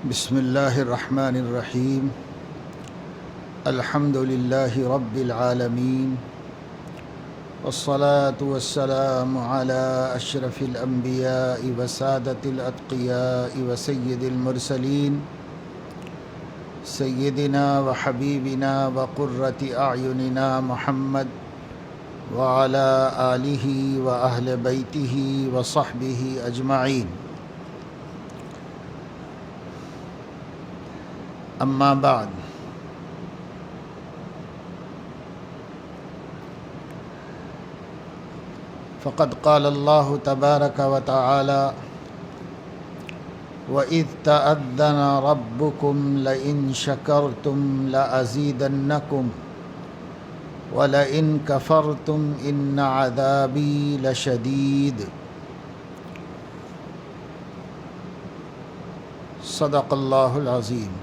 بسم اللہ الرحمن الرحیم الحمد للہ رب العالمین والصلاة والسلام على اشرف الانبیاء وسادة الاتقیاء وسید المرسلین سیدنا وحبیبنا وقرۃ اعیننا محمد وعلى آلہ واہل بیتہ وصحبہ اجمعین۔ اما بعد، فقد قال اللہ تبارک وتعالی وَإِذْ تَأَذَّنَ رَبُّكُمْ لَئِن شَكَرْتُمْ لَأَزِيدَنَّكُمْ وَلَئِن كَفَرْتُمْ إِنَّ عَذَابِي لَشَدِيدٌ۔ صدق اللہ العظیم۔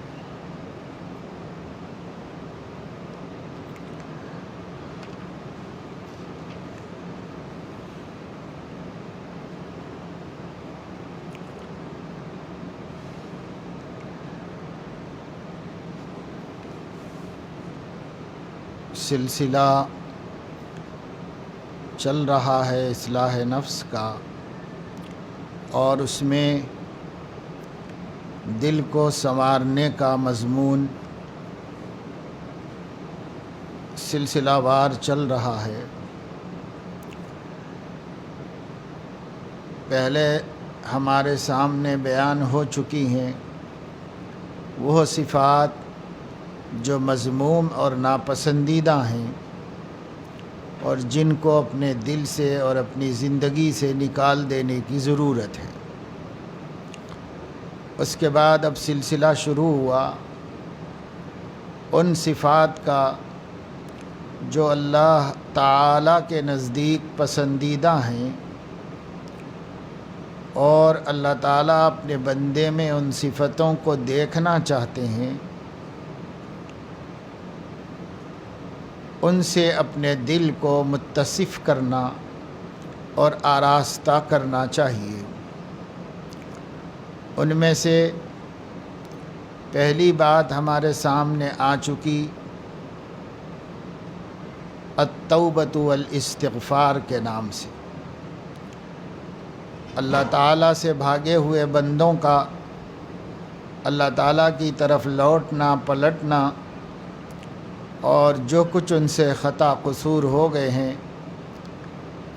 سلسلہ چل رہا ہے اصلاح نفس کا، اور اس میں دل کو سنوارنے کا مضمون سلسلہ وار چل رہا ہے۔ پہلے ہمارے سامنے بیان ہو چکی ہیں وہ صفات جو مذموم اور ناپسندیدہ ہیں اور جن کو اپنے دل سے اور اپنی زندگی سے نکال دینے کی ضرورت ہے۔ اس کے بعد اب سلسلہ شروع ہوا ان صفات کا جو اللہ تعالیٰ کے نزدیک پسندیدہ ہیں، اور اللہ تعالیٰ اپنے بندے میں ان صفتوں کو دیکھنا چاہتے ہیں، ان سے اپنے دل کو متصف کرنا اور آراستہ کرنا چاہیے۔ ان میں سے پہلی بات ہمارے سامنے آ چکی التوبۃ والاستغفار کے نام سے۔ اللہ تعالیٰ سے بھاگے ہوئے بندوں کا اللہ تعالیٰ کی طرف لوٹنا، پلٹنا، اور جو کچھ ان سے خطا قصور ہو گئے ہیں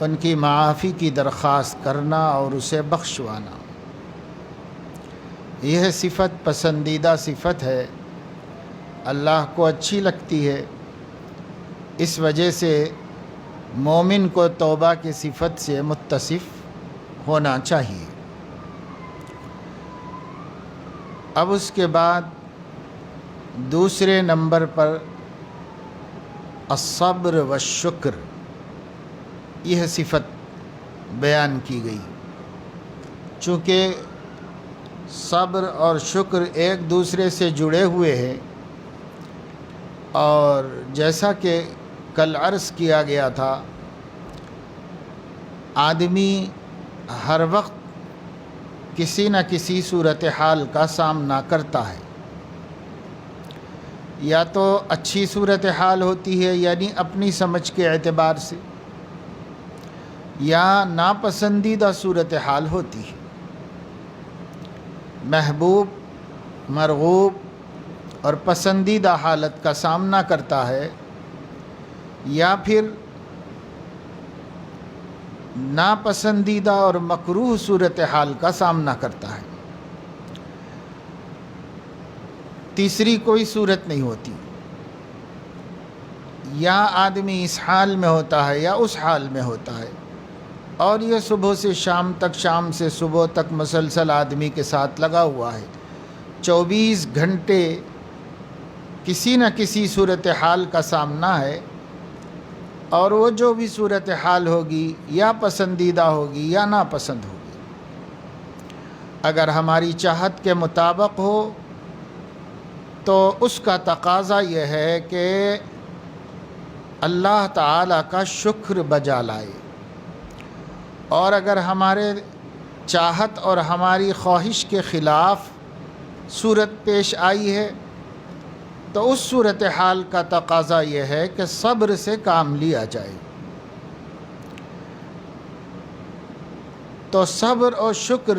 ان کی معافی کی درخواست کرنا اور اسے بخشوانا، یہ صفت پسندیدہ صفت ہے، اللہ کو اچھی لگتی ہے۔ اس وجہ سے مومن کو توبہ کی صفت سے متصف ہونا چاہیے۔ اب اس کے بعد دوسرے نمبر پر الصبر والشکر، یہ صفت بیان کی گئی۔ چونکہ صبر اور شکر ایک دوسرے سے جڑے ہوئے ہیں، اور جیسا کہ کل عرض کیا گیا تھا، آدمی ہر وقت کسی نہ کسی صورتحال کا سامنا کرتا ہے، یا تو اچھی صورتحال ہوتی ہے یعنی اپنی سمجھ کے اعتبار سے، یا ناپسندیدہ صورتحال ہوتی ہے، محبوب، مرغوب اور پسندیدہ حالت کا سامنا کرتا ہے، یا پھر ناپسندیدہ اور مکروہ صورتحال کا سامنا کرتا ہے۔ تیسری کوئی صورت نہیں ہوتی، یا آدمی اس حال میں ہوتا ہے یا اس حال میں ہوتا ہے، اور یہ صبح سے شام تک، شام سے صبح تک مسلسل آدمی کے ساتھ لگا ہوا ہے۔ 24 گھنٹے کسی نہ کسی صورتحال کا سامنا ہے، اور وہ جو بھی صورتحال ہوگی یا پسندیدہ ہوگی یا ناپسند ہوگی، اگر ہماری چاہت کے مطابق ہو تو اس کا تقاضا یہ ہے کہ اللہ تعالیٰ کا شکر بجا لائے، اور اگر ہمارے چاہت اور ہماری خواہش کے خلاف صورت پیش آئی ہے تو اس صورتحال کا تقاضا یہ ہے کہ صبر سے کام لیا جائے۔ تو صبر اور شکر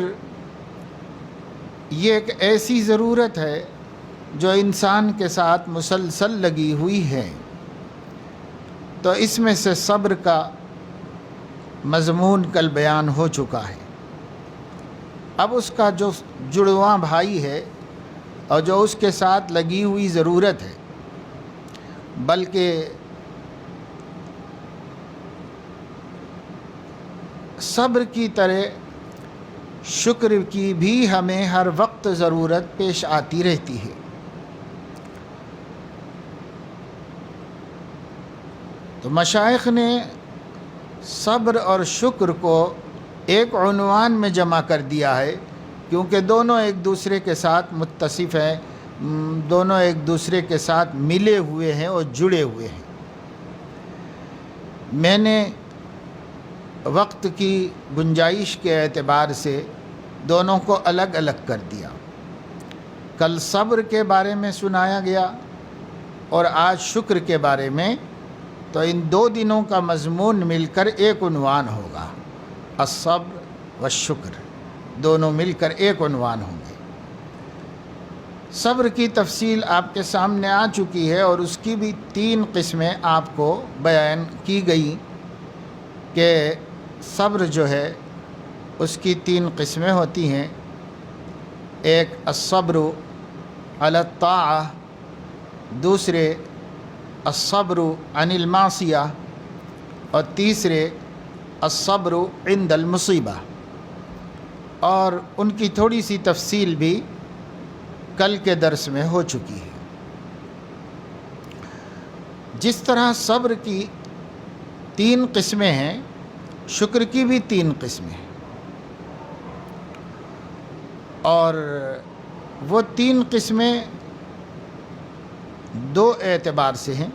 یہ ایک ایسی ضرورت ہے جو انسان کے ساتھ مسلسل لگی ہوئی ہے۔ تو اس میں سے صبر کا مضمون کل بیان ہو چکا ہے۔ اب اس کا جو جڑواں بھائی ہے اور جو اس کے ساتھ لگی ہوئی ضرورت ہے، بلکہ صبر کی طرح شکر کی بھی ہمیں ہر وقت ضرورت پیش آتی رہتی ہے۔ تو مشائخ نے صبر اور شکر کو ایک عنوان میں جمع کر دیا ہے، کیونکہ دونوں ایک دوسرے کے ساتھ متصف ہیں، دونوں ایک دوسرے کے ساتھ ملے ہوئے ہیں اور جڑے ہوئے ہیں۔ میں نے وقت کی گنجائش کے اعتبار سے دونوں کو الگ الگ کر دیا۔ کل صبر کے بارے میں سنایا گیا اور آج شکر کے بارے میں، تو ان دو دنوں کا مضمون مل کر ایک عنوان ہوگا، الصبر والشکر، دونوں مل کر ایک عنوان ہوں گے۔ صبر کی تفصیل آپ کے سامنے آ چکی ہے اور اس کی بھی 3 قسمیں آپ کو بیان کی گئی کہ صبر جو ہے اس کی 3 قسمیں ہوتی ہیں۔ ایک الصبر علی الطاعہ، دوسرے الصبر عن المعصیہ، اور تیسرے الصبر عند المصیبہ، اور ان کی تھوڑی سی تفصیل بھی کل کے درس میں ہو چکی ہے۔ جس طرح صبر کی 3 قسمیں ہیں، شکر کی بھی 3 قسمیں ہیں، اور وہ 3 قسمیں 2 اعتبار سے ہیں۔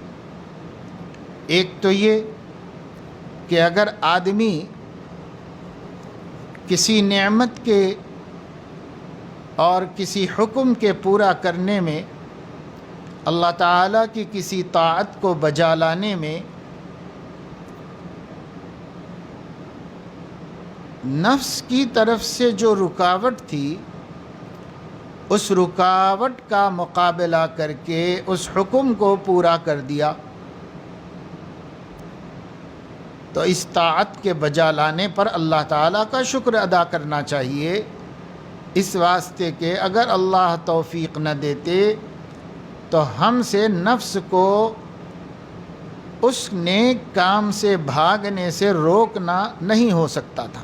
ایک تو یہ کہ اگر آدمی کسی نعمت کے اور کسی حکم کے پورا کرنے میں، اللہ تعالیٰ کی کسی طاعت کو بجا لانے میں نفس کی طرف سے جو رکاوٹ تھی، اس رکاوٹ کا مقابلہ کر کے اس حکم کو پورا کر دیا، تو اس طاعت کے بجا لانے پر اللہ تعالیٰ کا شکر ادا کرنا چاہیے، اس واسطے کہ اگر اللہ توفیق نہ دیتے تو ہم سے نفس کو اس نیک کام سے بھاگنے سے روکنا نہیں ہو سکتا تھا،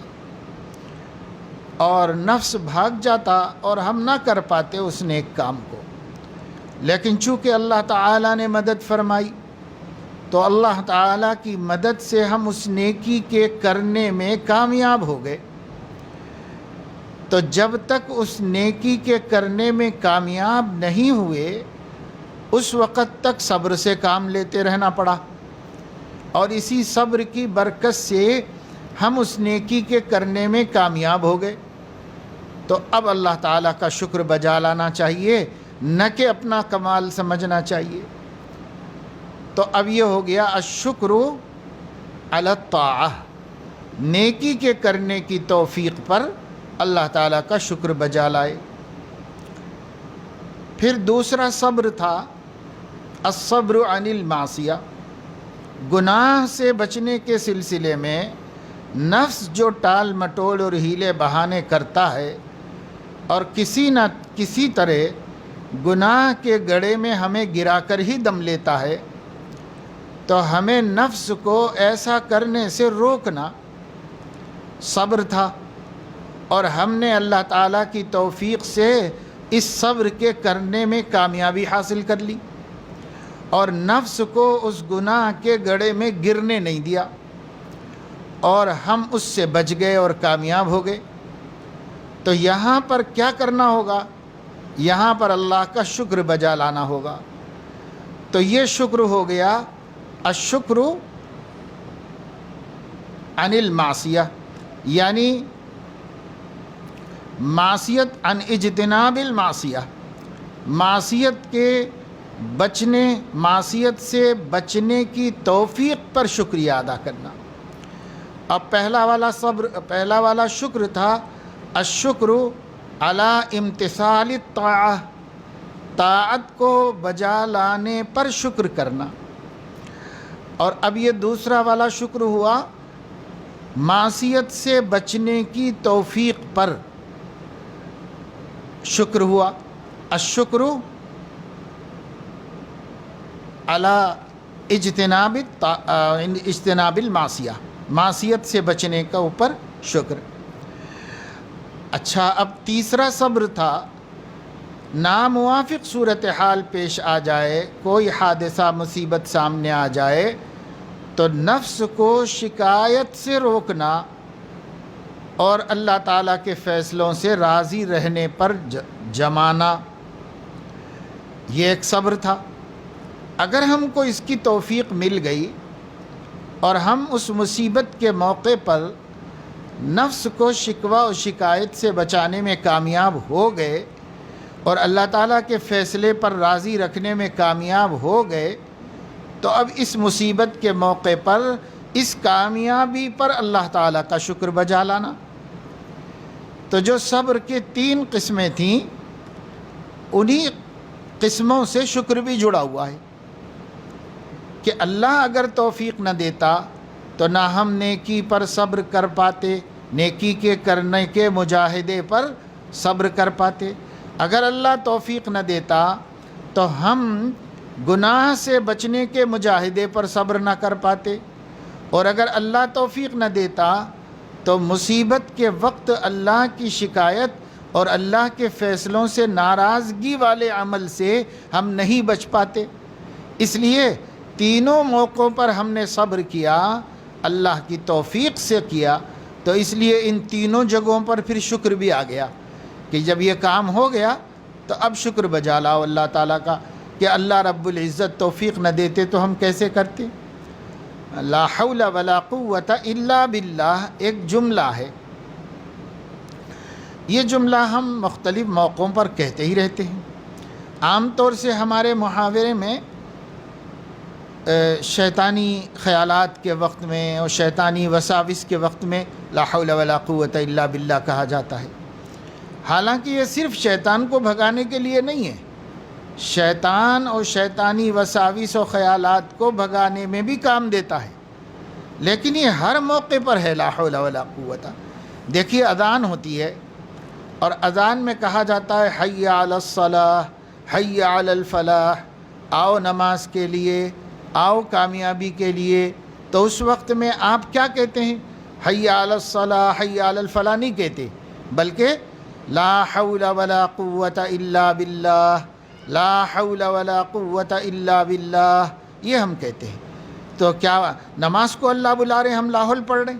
اور نفس بھاگ جاتا اور ہم نہ کر پاتے اس نیک کام کو۔ لیکن چونکہ اللہ تعالیٰ نے مدد فرمائی، تو اللہ تعالیٰ کی مدد سے ہم اس نیکی کے کرنے میں کامیاب ہو گئے۔ تو جب تک اس نیکی کے کرنے میں کامیاب نہیں ہوئے، اس وقت تک صبر سے کام لیتے رہنا پڑا، اور اسی صبر کی برکت سے ہم اس نیکی کے کرنے میں کامیاب ہو گئے۔ تو اب اللہ تعالیٰ کا شکر بجا لانا چاہیے، نہ کہ اپنا کمال سمجھنا چاہیے۔ تو اب یہ ہو گیا الشکر علی الطاعہ، نیکی کے کرنے کی توفیق پر اللہ تعالیٰ کا شکر بجا لائے۔ پھر دوسرا صبر تھا الصبر عن المعصیہ، گناہ سے بچنے کے سلسلے میں نفس جو ٹال مٹول اور ہیلے بہانے کرتا ہے اور کسی نہ کسی طرح گناہ کے گڑھے میں ہمیں گرا کر ہی دم لیتا ہے، تو ہمیں نفس کو ایسا کرنے سے روکنا صبر تھا، اور ہم نے اللہ تعالیٰ کی توفیق سے اس صبر کے کرنے میں کامیابی حاصل کر لی، اور نفس کو اس گناہ کے گڑھے میں گرنے نہیں دیا، اور ہم اس سے بچ گئے اور کامیاب ہو گئے۔ تو یہاں پر کیا کرنا ہوگا؟ یہاں پر اللہ کا شکر بجا لانا ہوگا۔ تو یہ شکر ہو گیا الشکر عن المعصیہ، یعنی معصیت عن اجتناب المعصیہ، معصیت سے بچنے کی توفیق پر شکریہ ادا کرنا. اب پہلا والا شکر تھا الشکر علی امتثال الطاعہ، طاعت کو بجا لانے پر شکر کرنا. اور اب یہ دوسرا والا شکر ہوا معصیت سے بچنے کی توفیق پر شکر ہوا. الشکر علی اجتناب المعصیہ، معصیت سے بچنے کا اوپر شکر. اچھا، اب تیسرا صبر تھا ناموافق صورتحال پیش آ جائے، کوئی حادثہ مصیبت سامنے آ جائے تو نفس کو شکایت سے روکنا اور اللہ تعالیٰ کے فیصلوں سے راضی رہنے پر جمانا، یہ ایک صبر تھا. اگر ہم کو اس کی توفیق مل گئی اور ہم اس مصیبت کے موقع پر نفس کو شکوہ و شکایت سے بچانے میں کامیاب ہو گئے اور اللہ تعالیٰ کے فیصلے پر راضی رکھنے میں کامیاب ہو گئے، تو اب اس مصیبت کے موقع پر اس کامیابی پر اللہ تعالیٰ کا شکر بجا لانا. تو جو صبر کے 3 قسمیں تھیں، انہی قسموں سے شکر بھی جڑا ہوا ہے کہ اللہ اگر توفیق نہ دیتا تو نہ ہم نیکی پر صبر کر پاتے، نیکی کے کرنے کے مجاہدے پر صبر کر پاتے. اگر اللہ توفیق نہ دیتا تو ہم گناہ سے بچنے کے مجاہدے پر صبر نہ کر پاتے، اور اگر اللہ توفیق نہ دیتا تو مصیبت کے وقت اللہ کی شکایت اور اللہ کے فیصلوں سے ناراضگی والے عمل سے ہم نہیں بچ پاتے. اس لیے تینوں موقعوں پر ہم نے صبر کیا، اللہ کی توفیق سے کیا، تو اس لیے ان تینوں جگہوں پر پھر شکر بھی آ گیا کہ جب یہ کام ہو گیا تو اب شکر بجا لاؤ اللہ تعالیٰ کا کہ اللہ رب العزت توفیق نہ دیتے تو ہم کیسے کرتے. لا حول ولا قوت الا باللہ ایک جملہ ہے، یہ جملہ ہم مختلف موقعوں پر کہتے ہی رہتے ہیں. عام طور سے ہمارے محاورے میں شیطانی خیالات کے وقت میں اور شیطانی وساوس کے وقت میں لا حول ولا قوت الا باللہ کہا جاتا ہے. حالانکہ یہ صرف شیطان کو بھگانے کے لیے نہیں ہے، شیطان اور شیطانی وساوس و خیالات کو بھگانے میں بھی کام دیتا ہے، لیکن یہ ہر موقع پر ہے لا حول ولا قوت. دیکھیے اذان ہوتی ہے اور اذان میں کہا جاتا ہے حی علی الصلاح، حی علی الفلاح، آؤ نماز کے لیے، آؤ کامیابی کے لیے. تو اس وقت میں آپ کیا کہتے ہیں؟ حی علی الصلاح، حی علی الفلاح نہیں کہتے، بلکہ لا حول ولا قوت الا باللہ، لا حول ولا قوت الا باللہ، یہ ہم کہتے ہیں. تو کیا نماز کو اللہ بلا رہے ہیں، ہم لاحول پڑھ رہے ہیں؟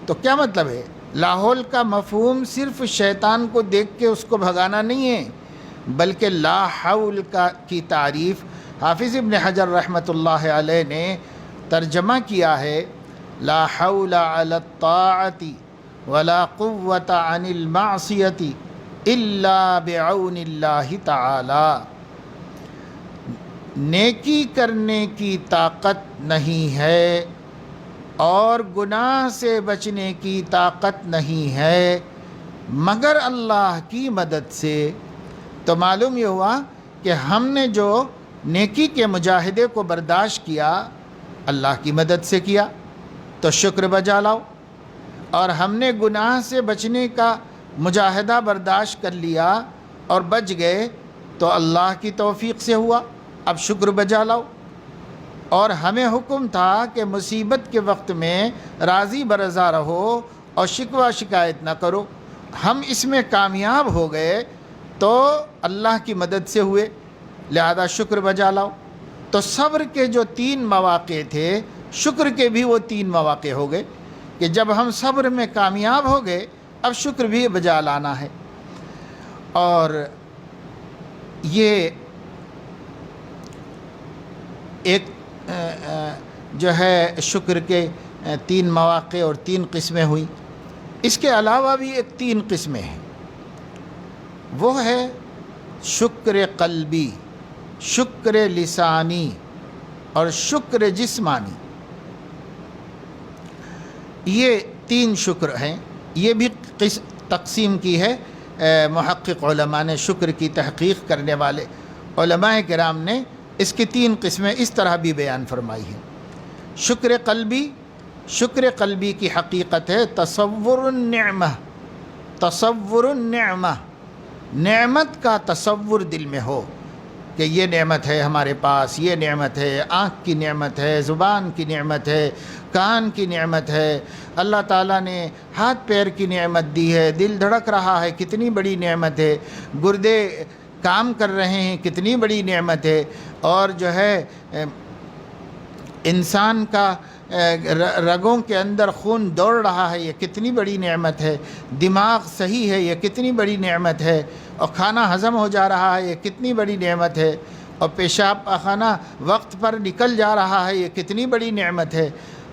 تو کیا مطلب ہے؟ لاحول کا مفہوم صرف شیطان کو دیکھ کے اس کو بھگانا نہیں ہے، بلکہ لا حول کی تعریف حافظ ابن حجر رحمۃ اللہ علیہ نے ترجمہ کیا ہے لا حول علی الطاعۃ ولا قوت عن المعصیۃ الا بعون اللہ تعالی. نیکی کرنے کی طاقت نہیں ہے اور گناہ سے بچنے کی طاقت نہیں ہے مگر اللہ کی مدد سے. تو معلوم یہ ہوا کہ ہم نے جو نیکی کے مجاہدے کو برداشت کیا اللہ کی مدد سے کیا تو شکر بجا لاؤ، اور ہم نے گناہ سے بچنے کا مجاہدہ برداشت کر لیا اور بچ گئے تو اللہ کی توفیق سے ہوا، اب شکر بجا لاؤ. اور ہمیں حکم تھا کہ مصیبت کے وقت میں راضی برضا رہو اور شکوہ شکایت نہ کرو، ہم اس میں کامیاب ہو گئے تو اللہ کی مدد سے ہوئے، لہذا شکر بجا لاؤ. تو صبر کے جو 3 مواقع تھے، شکر کے بھی وہ 3 مواقع ہو گئے کہ جب ہم صبر میں کامیاب ہو گئے اب شکر بھی بجا لانا ہے. اور یہ ایک جو ہے شکر کے 3 مواقع اور 3 قسمیں ہوئی. اس کے علاوہ بھی ایک 3 قسمیں ہیں، وہ ہے شکر قلبی، شکر لسانی اور شکر جسمانی، یہ 3 شکر ہیں۔ یہ بھی تقسیم کی ہے محقق علماء نے، شکر کی تحقیق کرنے والے علماء کرام نے اس کی 3 قسمیں اس طرح بھی بیان فرمائی ہیں۔ شکر قلبی، شکر قلبی کی حقیقت ہے تصور النعمہ، تصور النعمہ، نعمت کا تصور دل میں ہو کہ یہ نعمت ہے ہمارے پاس، یہ نعمت ہے، آنکھ کی نعمت ہے، زبان کی نعمت ہے، کان کی نعمت ہے، اللہ تعالیٰ نے ہاتھ پیر کی نعمت دی ہے، دل دھڑک رہا ہے، کتنی بڑی نعمت ہے، گردے کام کر رہے ہیں، کتنی بڑی نعمت ہے، اور جو ہے انسان کا رگوں کے اندر خون دوڑ رہا ہے، یہ کتنی بڑی نعمت ہے، دماغ صحیح ہے، یہ کتنی بڑی نعمت ہے، اور کھانا ہضم ہو جا رہا ہے، یہ کتنی بڑی نعمت ہے، اور پیشاب پاخانہ وقت پر نکل جا رہا ہے، یہ کتنی بڑی نعمت ہے۔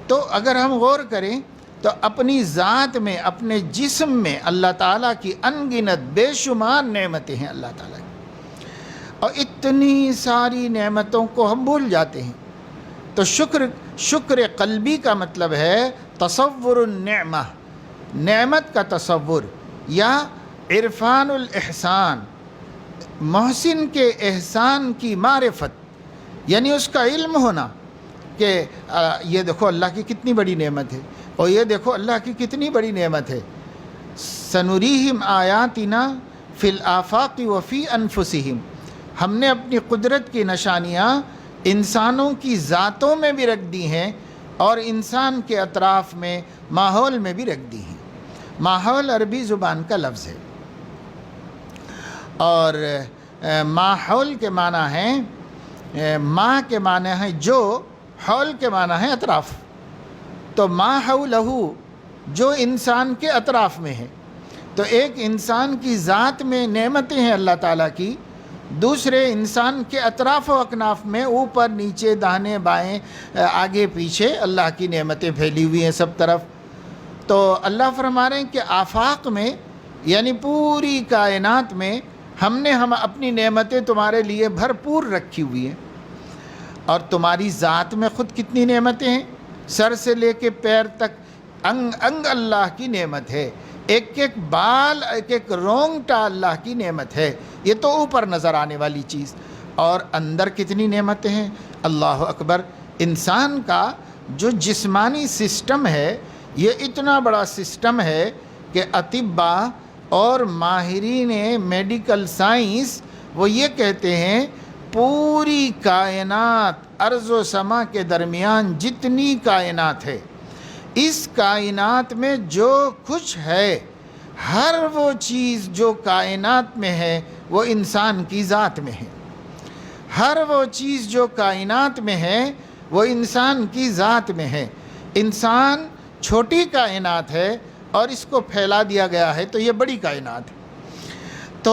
تو اگر ہم غور کریں تو اپنی ذات میں، اپنے جسم میں اللہ تعالیٰ کی انگنت بے شمار نعمتیں ہیں اللہ تعالیٰ کی، اور اتنی ساری نعمتوں کو ہم بھول جاتے ہیں۔ تو شکر قلبی کا مطلب ہے تصور النعمہ، نعمت کا تصور، یا عرفان الاحسان، محسن کے احسان کی معرفت، یعنی اس کا علم ہونا کہ یہ دیکھو اللہ کی کتنی بڑی نعمت ہے، اور یہ دیکھو اللہ کی کتنی بڑی نعمت ہے۔ سنریہم آیاتنا فی الآفاق وفی انفسہم، ہم نے اپنی قدرت کی نشانیاں انسانوں کی ذاتوں میں بھی رکھ دی ہیں، اور انسان کے اطراف میں، ماحول میں بھی رکھ دی ہیں۔ ماحول عربی زبان کا لفظ ہے، اور ماحول کے معنی ہے، ما کے معنی ہے جو، حول کے معنی ہے اطراف، تو ما حولہ جو انسان کے اطراف میں ہے۔ تو ایک انسان کی ذات میں نعمتیں ہیں اللہ تعالیٰ کی، دوسرے انسان کے اطراف و اکناف میں، اوپر نیچے داہنے بائیں آگے پیچھے اللہ کی نعمتیں پھیلی ہوئی ہیں سب طرف۔ تو اللہ فرما رہے ہیں کہ آفاق میں، یعنی پوری کائنات میں ہم نے اپنی نعمتیں تمہارے لیے بھرپور رکھی ہوئی ہیں، اور تمہاری ذات میں خود کتنی نعمتیں ہیں، سر سے لے کے پیر تک انگ انگ اللہ کی نعمت ہے، ایک ایک بال، ایک ایک رونگٹا اللہ کی نعمت ہے۔ یہ تو اوپر نظر آنے والی چیز، اور اندر کتنی نعمتیں ہیں، اللہ اکبر۔ انسان کا جو جسمانی سسٹم ہے، یہ اتنا بڑا سسٹم ہے کہ اطباء اور ماہرین میڈیکل سائنس وہ یہ کہتے ہیں پوری کائنات، ارض و سما کے درمیان جتنی کائنات ہے، اس کائنات میں جو کچھ ہے، ہر وہ چیز جو کائنات میں ہے وہ انسان کی ذات میں ہے، ہر وہ چیز جو کائنات میں ہے وہ انسان کی ذات میں ہے۔ انسان چھوٹی کائنات ہے اور اس کو پھیلا دیا گیا ہے، تو یہ بڑی کائنات ہے۔ تو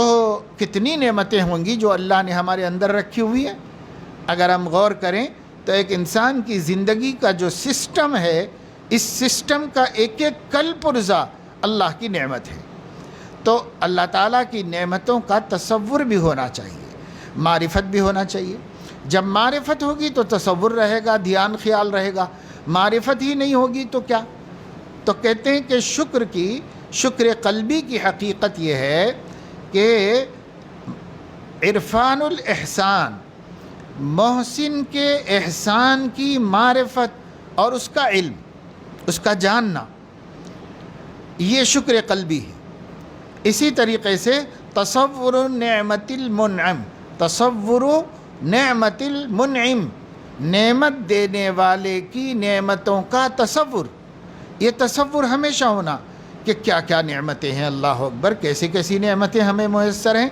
کتنی نعمتیں ہوں گی جو اللہ نے ہمارے اندر رکھی ہوئی ہیں۔ اگر ہم غور کریں تو ایک انسان کی زندگی کا جو سسٹم ہے، اس سسٹم کا ایک ایک کل پرزہ اللہ کی نعمت ہے۔ تو اللہ تعالیٰ کی نعمتوں کا تصور بھی ہونا چاہیے، معرفت بھی ہونا چاہیے۔ جب معرفت ہوگی تو تصور رہے گا، دھیان خیال رہے گا۔ معرفت ہی نہیں ہوگی تو کیا؟ تو کہتے ہیں کہ شکر قلبی کی حقیقت یہ ہے کہ عرفان الاحسان، محسن کے احسان کی معرفت اور اس کا علم، اس کا جاننا، یہ شکر قلبی ہے۔ اسی طریقے سے تصور نعمت المنعم، تصور نعمت المنعم، نعمت دینے والے کی نعمتوں کا تصور، یہ تصور ہمیشہ ہونا کہ کیا کیا نعمتیں ہیں، اللہ اکبر، کیسی کیسی نعمتیں ہمیں میسر ہیں،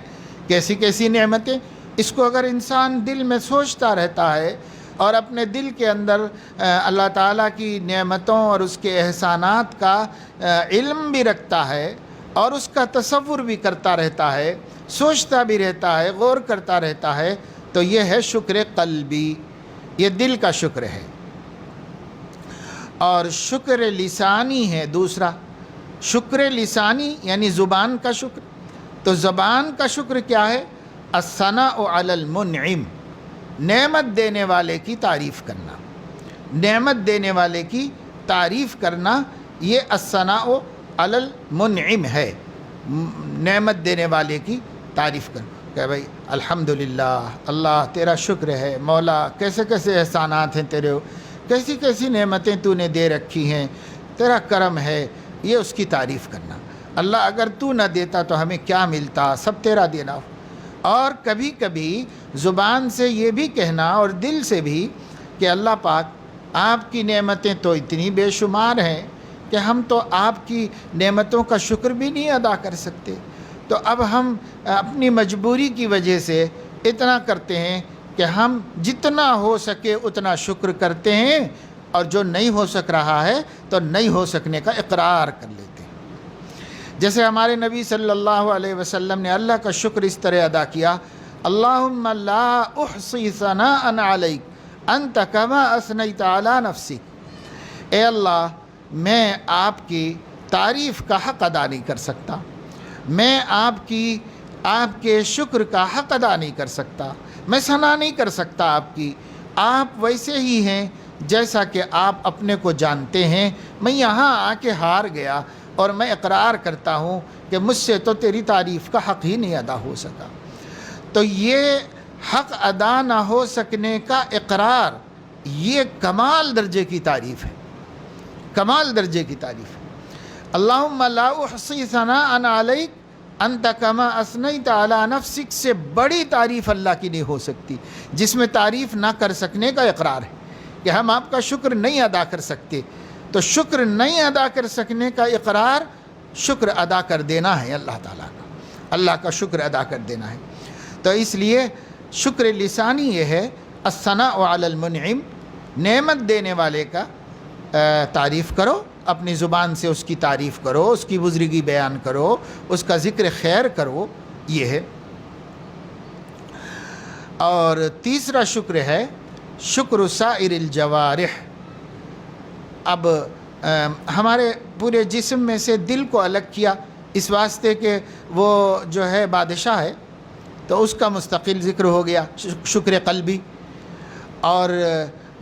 کیسی کیسی نعمتیں۔ اس کو اگر انسان دل میں سوچتا رہتا ہے اور اپنے دل کے اندر اللہ تعالیٰ کی نعمتوں اور اس کے احسانات کا علم بھی رکھتا ہے اور اس کا تصور بھی کرتا رہتا ہے، سوچتا بھی رہتا ہے، غور کرتا رہتا ہے، تو یہ ہے شکر قلبی، یہ دل کا شکر ہے۔ اور شکر لسانی ہے دوسرا، شکر لسانی یعنی زبان کا شکر۔ تو زبان کا شکر کیا ہے؟ الثناء علی المنعم، نعمت دینے والے کی تعریف کرنا، نعمت دینے والے کی تعریف کرنا، یہ الثناء علی المنعم ہے، نعمت دینے والے کی تعریف کرنا کہ بھائی الحمدللہ، اللہ تیرا شکر ہے، مولا کیسے کیسے احسانات ہیں تیرے، کیسی کیسی نعمتیں تو نے دے رکھی ہیں، تیرا کرم ہے، یہ اس کی تعریف کرنا۔ اللہ اگر تو نہ دیتا تو ہمیں کیا ملتا، سب تیرا دینا ہو۔ اور کبھی کبھی زبان سے یہ بھی کہنا اور دل سے بھی کہ اللہ پاک آپ کی نعمتیں تو اتنی بے شمار ہیں کہ ہم تو آپ کی نعمتوں کا شکر بھی نہیں ادا کر سکتے، تو اب ہم اپنی مجبوری کی وجہ سے اتنا کرتے ہیں کہ ہم جتنا ہو سکے اتنا شکر کرتے ہیں، اور جو نہیں ہو سک رہا ہے تو نہیں ہو سکنے کا اقرار کر لیتے ہیں۔ جیسے ہمارے نبی صلی اللہ علیہ وسلم نے اللہ کا شکر اس طرح ادا کیا، اللہم لا احصی ثناء علیک انت کما اثنیت علی نفسک، اے اللہ میں آپ کی تعریف کا حق ادا نہیں کر سکتا، میں آپ کے شکر کا حق ادا نہیں کر سکتا، میں ثنا نہیں کر سکتا آپ کی، آپ ویسے ہی ہیں جیسا کہ آپ اپنے کو جانتے ہیں۔ میں یہاں آ کے ہار گیا اور میں اقرار کرتا ہوں کہ مجھ سے تو تیری تعریف کا حق ہی نہیں ادا ہو سکا۔ تو یہ حق ادا نہ ہو سکنے کا اقرار، یہ کمال درجے کی تعریف ہے، کمال درجے کی تعریف ہے۔ اللہم لا احصی ثناء علیک انت کما اثنیت علی نفسک سے بڑی تعریف اللہ کی نہیں ہو سکتی، جس میں تعریف نہ کر سکنے کا اقرار ہے کہ ہم آپ کا شکر نہیں ادا کر سکتے، تو شکر نہیں ادا کر سکنے کا اقرار شکر ادا کر دینا ہے اللہ تعالیٰ کا، اللہ کا شکر ادا کر دینا ہے۔ تو اس لیے شکر لسانی یہ ہے الثناء علی المنعم، نعمت دینے والے کا تعریف کرو، اپنی زبان سے اس کی تعریف کرو، اس کی بزرگی بیان کرو، اس کا ذکر خیر کرو، یہ ہے۔ اور تیسرا شکر ہے شکر سائر الجوارح۔ اب ہمارے پورے جسم میں سے دل کو الگ کیا اس واسطے کہ وہ جو ہے بادشاہ ہے، تو اس کا مستقل ذکر ہو گیا شکر قلبی، اور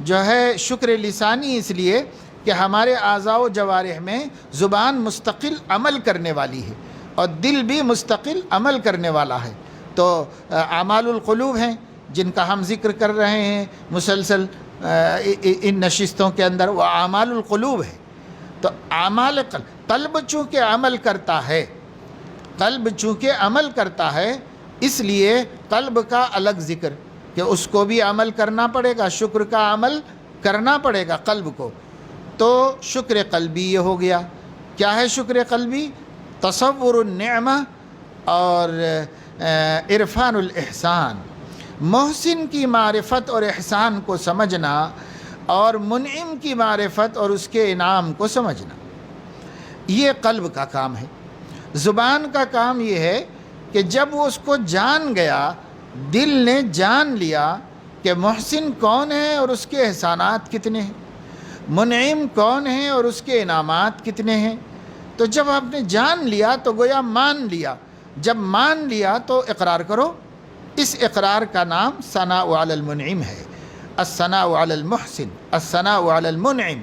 جو ہے شکر لسانی اس لیے کہ ہمارے اعضاء و جوارح میں زبان مستقل عمل کرنے والی ہے اور دل بھی مستقل عمل کرنے والا ہے، تو اعمال القلوب ہیں جن کا ہم ذکر کر رہے ہیں مسلسل ان نشستوں کے اندر، وہ اعمال القلوب ہے۔ تو اعمال قلب چونکہ عمل کرتا ہے، قلب چونکہ عمل کرتا ہے، اس لیے قلب کا الگ ذکر کہ اس کو بھی عمل کرنا پڑے گا، شکر کا عمل کرنا پڑے گا قلب کو۔ تو شکر قلبی یہ ہو گیا۔ کیا ہے شکر قلبی؟ تصور النعمہ اور عرفان الاحسان، محسن کی معرفت اور احسان کو سمجھنا اور منعم کی معرفت اور اس کے انعام کو سمجھنا، یہ قلب کا کام ہے۔ زبان کا کام یہ ہے کہ جب وہ اس کو جان گیا، دل نے جان لیا کہ محسن کون ہے اور اس کے احسانات کتنے ہیں، منعم کون ہے اور اس کے انعامات کتنے ہیں، تو جب آپ نے جان لیا تو گویا مان لیا، جب مان لیا تو اقرار کرو۔ اس اقرار کا نام ثناء علی المنعم ہے، الثناء علی المحسن، الثناء علی المنعم،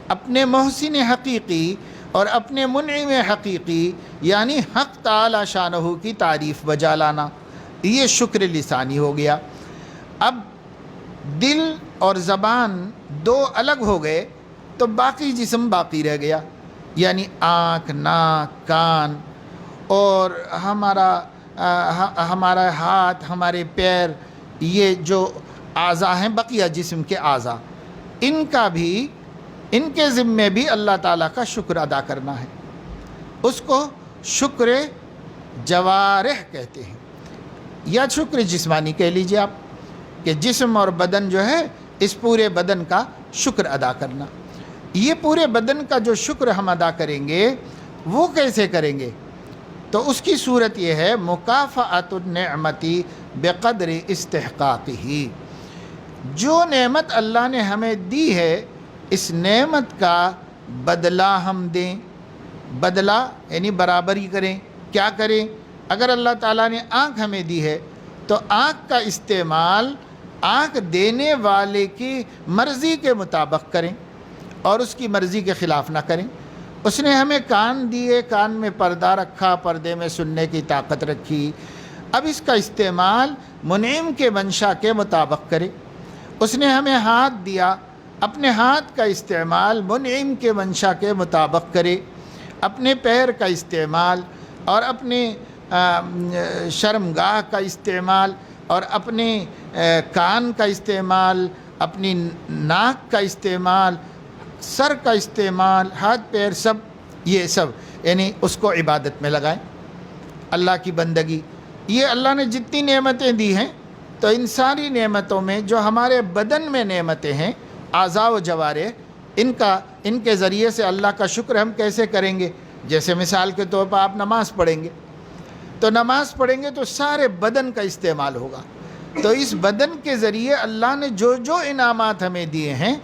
اپنے محسن حقیقی اور اپنے منعم حقیقی یعنی حق تعالی شانہ کی تعریف بجا لانا، یہ شکر لسانی ہو گیا۔ اب دل اور زبان دو الگ ہو گئے تو باقی جسم باقی رہ گیا، یعنی آنکھ، ناک، کان اور ہمارا ہاتھ، ہمارے پیر، یہ جو اعضاء ہیں بقیہ جسم کے اعضاء، ان کے ذمے بھی اللہ تعالیٰ کا شکر ادا کرنا ہے۔ اس کو شکر جوارح کہتے ہیں، یا شکر جسمانی کہہ لیجیے آپ، کہ جسم اور بدن جو ہے اس پورے بدن کا شکر ادا کرنا۔ یہ پورے بدن کا جو شکر ہم ادا کریں گے وہ کیسے کریں گے؟ تو اس کی صورت یہ ہے مکافأۃ النعمتی بقدر استحقاقہ، جو نعمت اللہ نے ہمیں دی ہے اس نعمت کا بدلہ ہم دیں، بدلہ یعنی برابری کریں۔ کیا کریں؟ اگر اللہ تعالیٰ نے آنکھ ہمیں دی ہے تو آنکھ کا استعمال آنکھ دینے والے کی مرضی کے مطابق کریں اور اس کی مرضی کے خلاف نہ کریں۔ اس نے ہمیں کان دیے، کان میں پردہ رکھا، پردے میں سننے کی طاقت رکھی، اب اس کا استعمال منعم کے منشا کے مطابق کرے۔ اس نے ہمیں ہاتھ دیا، اپنے ہاتھ کا استعمال منعم کے منشا کے مطابق کرے۔ اپنے پیر کا استعمال اور اپنے شرمگاہ کا استعمال اور اپنے کان کا استعمال، اپنی ناک کا استعمال، سر کا استعمال، ہاتھ پیر، سب یہ سب یعنی اس کو عبادت میں لگائیں، اللہ کی بندگی۔ یہ اللہ نے جتنی نعمتیں دی ہیں تو ان ساری نعمتوں میں جو ہمارے بدن میں نعمتیں ہیں، اعضاء و جوارح، ان کے ذریعے سے اللہ کا شکر ہم کیسے کریں گے؟ جیسے مثال کے طور پر آپ نماز پڑھیں گے تو تو سارے بدن کا استعمال ہوگا۔ تو اس بدن کے ذریعے اللہ نے جو جو انعامات ہمیں دیے ہیں،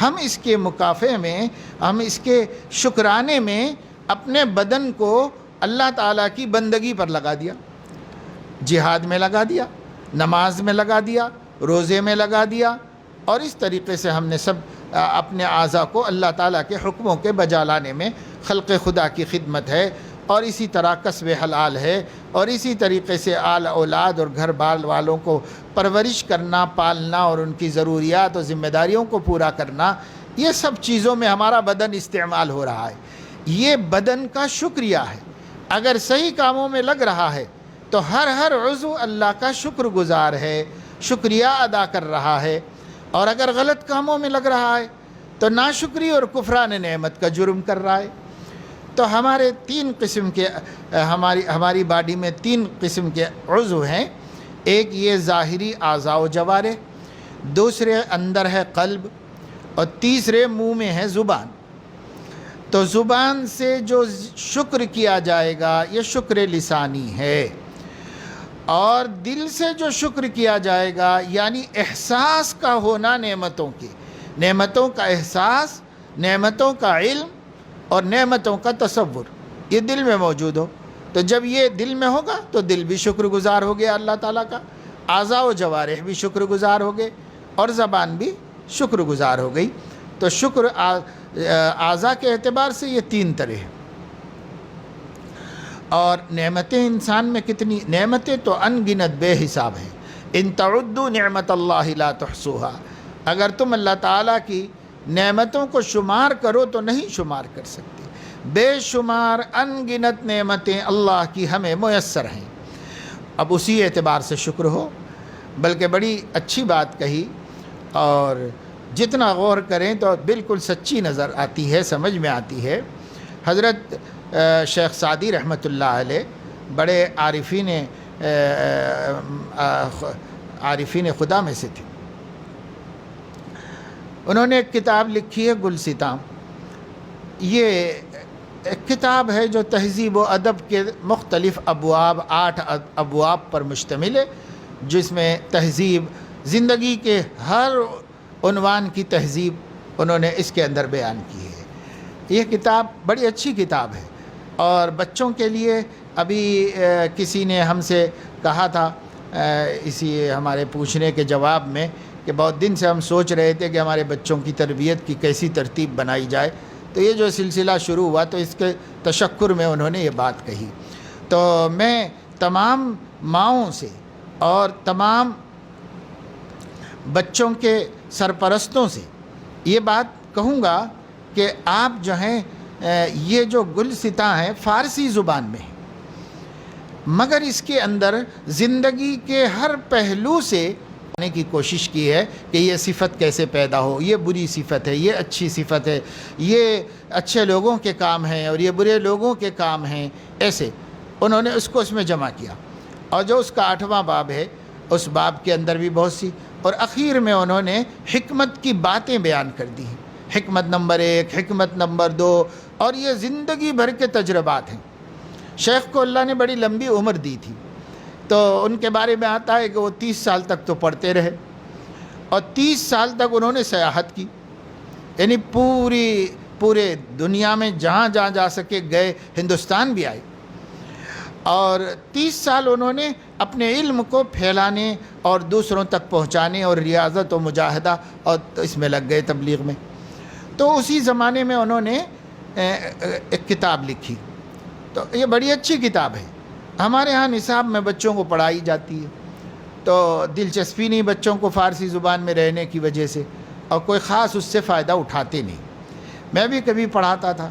ہم اس کے مکافئے میں، ہم اس کے شکرانے میں اپنے بدن کو اللہ تعالیٰ کی بندگی پر لگا دیا، جہاد میں لگا دیا، نماز میں لگا دیا، روزے میں لگا دیا، اور اس طریقے سے ہم نے سب اپنے اعضاء کو اللہ تعالیٰ کے حکموں کے بجا لانے میں خلق خدا کی خدمت ہے، اور اسی طرح کسب حلال ہے، اور اسی طریقے سے آل اولاد اور گھر بار والوں کو پرورش کرنا، پالنا اور ان کی ضروریات اور ذمہ داریوں کو پورا کرنا، یہ سب چیزوں میں ہمارا بدن استعمال ہو رہا ہے۔ یہ بدن کا شکریہ ہے۔ اگر صحیح کاموں میں لگ رہا ہے تو ہر عضو اللہ کا شکر گزار ہے، شکریہ ادا کر رہا ہے، اور اگر غلط کاموں میں لگ رہا ہے تو ناشکری اور کفران نعمت کا جرم کر رہا ہے۔ تو ہمارے تین قسم کے ہماری باڈی میں تین قسم کے عضو ہیں۔ ایک یہ ظاہری اعضاء و جوارح، دوسرے اندر ہے قلب، اور تیسرے منہ میں ہے زبان۔ تو زبان سے جو شکر کیا جائے گا یہ شکر لسانی ہے، اور دل سے جو شکر کیا جائے گا یعنی احساس کا ہونا نعمتوں کا احساس، نعمتوں کا علم اور نعمتوں کا تصور، یہ دل میں موجود ہو۔ تو جب یہ دل میں ہوگا تو دل بھی شکر گزار ہو گیا اللہ تعالیٰ کا، اعضاء و جوارح بھی شکر گزار ہو گئے، اور زبان بھی شکر گزار ہو گئی۔ تو شکر اعضاء کے اعتبار سے یہ تین طرح ہیں۔ اور نعمتیں انسان میں کتنی نعمتیں تو ان گنت بے حساب ہیں۔ ان تعدوا نعمت اللہ لا تحصوها، اگر تم اللہ تعالیٰ کی نعمتوں کو شمار کرو تو نہیں شمار کر سکتے۔ بے شمار ان گنت نعمتیں اللہ کی ہمیں میسر ہیں۔ اب اسی اعتبار سے شکر ہو، بلکہ بڑی اچھی بات کہی، اور جتنا غور کریں تو بالکل سچی نظر آتی ہے، سمجھ میں آتی ہے۔ حضرت شیخ سعدی رحمۃ اللہ علیہ بڑے عارفین خدا میں سے تھے۔ انہوں نے ایک کتاب لکھی ہے گلستاں۔ یہ ایک کتاب ہے جو تہذیب و ادب کے مختلف ابواب، 8 ابواب پر مشتمل ہے، جس میں تہذیب، زندگی کے ہر عنوان کی تہذیب انہوں نے اس کے اندر بیان کی ہے۔ یہ کتاب بڑی اچھی کتاب ہے، اور بچوں کے لیے ابھی کسی نے ہم سے کہا تھا اسی ہمارے پوچھنے کے جواب میں کہ بہت دن سے ہم سوچ رہے تھے کہ ہمارے بچوں کی تربیت کی کیسی ترتیب بنائی جائے، تو یہ جو سلسلہ شروع ہوا تو اس کے تشکر میں انہوں نے یہ بات کہی۔ تو میں تمام ماؤں سے اور تمام بچوں کے سرپرستوں سے یہ بات کہوں گا کہ آپ جو ہیں یہ جو گلستاں ہیں فارسی زبان میں ہے، مگر اس کے اندر زندگی کے ہر پہلو سے آنے کی کوشش کی ہے کہ یہ صفت کیسے پیدا ہو، یہ بری صفت ہے، یہ اچھی صفت ہے، یہ اچھے لوگوں کے کام ہیں اور یہ برے لوگوں کے کام ہیں، ایسے انہوں نے اس کو اس میں جمع کیا۔ اور جو اس کا 8واں باب ہے، اس باب کے اندر بھی بہت سی، اور اخیر میں انہوں نے حکمت کی باتیں بیان کر دی ہیں، حکمت نمبر 1، حکمت نمبر 2، اور یہ زندگی بھر کے تجربات ہیں۔ شیخ کو اللہ نے بڑی لمبی عمر دی تھی، تو ان کے بارے میں آتا ہے کہ وہ 30 سال تک تو پڑھتے رہے، اور 30 سال تک انہوں نے سیاحت کی، یعنی پورے دنیا میں جہاں جہاں جا سکے گئے، ہندوستان بھی آئے، اور 30 سال انہوں نے اپنے علم کو پھیلانے اور دوسروں تک پہنچانے اور ریاضت و مجاہدہ اور اس میں لگ گئے تبلیغ میں۔ تو اسی زمانے میں انہوں نے ایک کتاب لکھی، تو یہ بڑی اچھی کتاب ہے، ہمارے ہاں نصاب میں بچوں کو پڑھائی جاتی ہے، تو دلچسپی نہیں بچوں کو فارسی زبان میں رہنے کی وجہ سے، اور کوئی خاص اس سے فائدہ اٹھاتے نہیں۔ میں بھی کبھی پڑھاتا تھا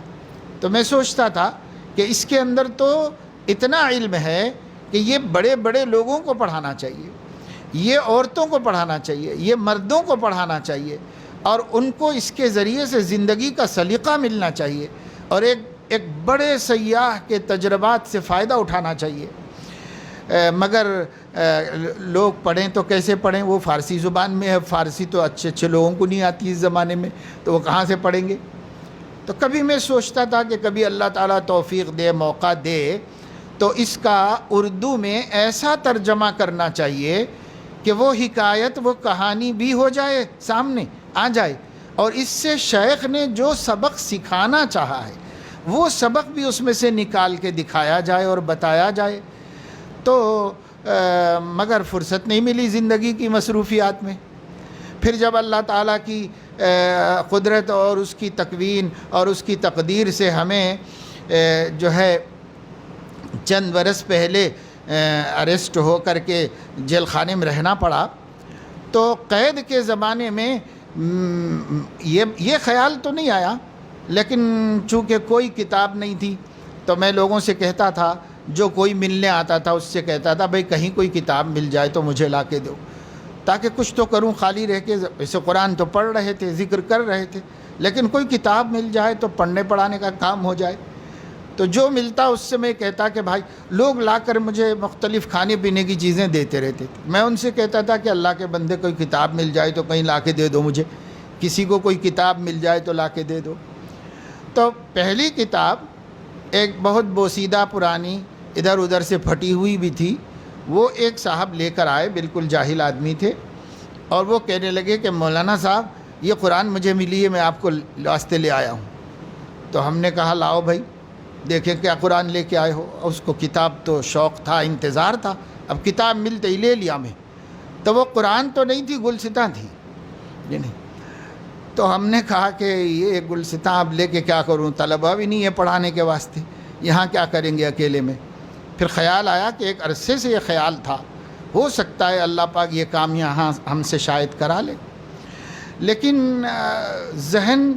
تو میں سوچتا تھا کہ اس کے اندر تو اتنا علم ہے کہ یہ بڑے بڑے لوگوں کو پڑھانا چاہیے، یہ عورتوں کو پڑھانا چاہیے، یہ مردوں کو پڑھانا چاہیے، اور ان کو اس کے ذریعے سے زندگی کا سلیقہ ملنا چاہیے، اور ایک بڑے سیاح کے تجربات سے فائدہ اٹھانا چاہیے۔ مگر لوگ پڑھیں تو کیسے پڑھیں؟ وہ فارسی زبان میں ہے، فارسی تو اچھے اچھے لوگوں کو نہیں آتی اس زمانے میں، تو وہ کہاں سے پڑھیں گے؟ تو کبھی میں سوچتا تھا کہ کبھی اللہ تعالیٰ توفیق دے، موقع دے، تو اس کا اردو میں ایسا ترجمہ کرنا چاہیے کہ وہ حکایت، وہ کہانی بھی ہو جائے، سامنے آ جائے، اور اس سے شیخ نے جو سبق سکھانا چاہا ہے وہ سبق بھی اس میں سے نکال کے دکھایا جائے اور بتایا جائے۔ تو مگر فرصت نہیں ملی زندگی کی مصروفیات میں۔ پھر جب اللہ تعالیٰ کی قدرت اور اس کی تکوین اور اس کی تقدیر سے ہمیں جو ہے چند برس پہلے اریسٹ ہو کر کے جیل خانے میں رہنا پڑا، تو قید کے زمانے میں یہ خیال تو نہیں آیا، لیکن چونکہ کوئی کتاب نہیں تھی تو میں لوگوں سے کہتا تھا، جو کوئی ملنے آتا تھا اس سے کہتا تھا بھائی کہیں کوئی کتاب مل جائے تو مجھے لا کے دو، تاکہ کچھ تو کروں خالی رہ کے۔ ایسے قرآن تو پڑھ رہے تھے، ذکر کر رہے تھے، لیکن کوئی کتاب مل جائے تو پڑھنے پڑھانے کا کام ہو جائے۔ تو جو ملتا اس سے میں کہتا کہ بھائی، لوگ لا کر مجھے مختلف کھانے پینے کی چیزیں دیتے رہتے تھے، میں ان سے کہتا تھا کہ اللہ کے بندے کوئی کتاب مل جائے تو کہیں لا کے دے دو مجھے، کسی کو کوئی کتاب مل جائے تو لا کے دے دو۔ تو پہلی کتاب ایک بہت بوسیدہ پرانی، ادھر ادھر سے پھٹی ہوئی بھی تھی، وہ ایک صاحب لے کر آئے، بالکل جاہل آدمی تھے، اور وہ کہنے لگے کہ مولانا صاحب یہ قرآن مجھے ملی ہے، میں آپ کو واسطے لے آیا ہوں۔ تو ہم نے کہا لاؤ بھائی دیکھیں کیا قرآن لے کے آئے ہو۔ اس کو کتاب تو شوق تھا، انتظار تھا، اب کتاب ملتے ہی لے لیا میں۔ تو وہ قرآن تو نہیں تھی، گلستاں تھی، یہ نہیں۔ تو ہم نے کہا کہ یہ گلستاں اب لے کے کیا کروں، طلبہ بھی نہیں ہے پڑھانے کے واسطے، یہاں کیا کریں گے اکیلے میں۔ پھر خیال آیا کہ ایک عرصے سے یہ خیال تھا، ہو سکتا ہے اللہ پاک یہ کام یہاں ہم سے شاید کرا لے، لیکن ذہن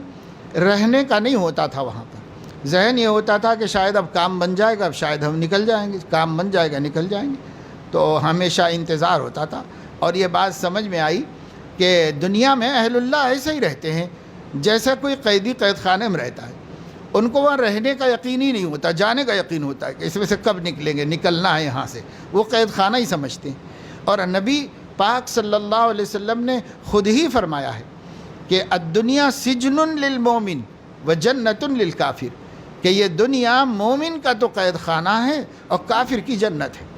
رہنے کا نہیں ہوتا تھا وہاں پر۔ ذہن یہ ہوتا تھا کہ شاید اب کام بن جائے گا، اب شاید ہم نکل جائیں گے، کام بن جائے گا نکل جائیں گے، تو ہمیشہ انتظار ہوتا تھا۔ اور یہ بات سمجھ میں آئی کہ دنیا میں اہل اللہ ایسے ہی رہتے ہیں جیسا کوئی قیدی قید خانے میں رہتا ہے، ان کو وہاں رہنے کا یقین ہی نہیں ہوتا، جانے کا یقین ہوتا ہے کہ اس میں سے کب نکلیں گے، نکلنا ہے یہاں سے، وہ قید خانہ ہی سمجھتے ہیں۔ اور نبی پاک صلی اللہ علیہ وسلم نے خود ہی فرمایا ہے کہ الدنیا سجن للمومن وجنت للکافر، کہ یہ دنیا مومن کا تو قید خانہ ہے اور کافر کی جنت ہے۔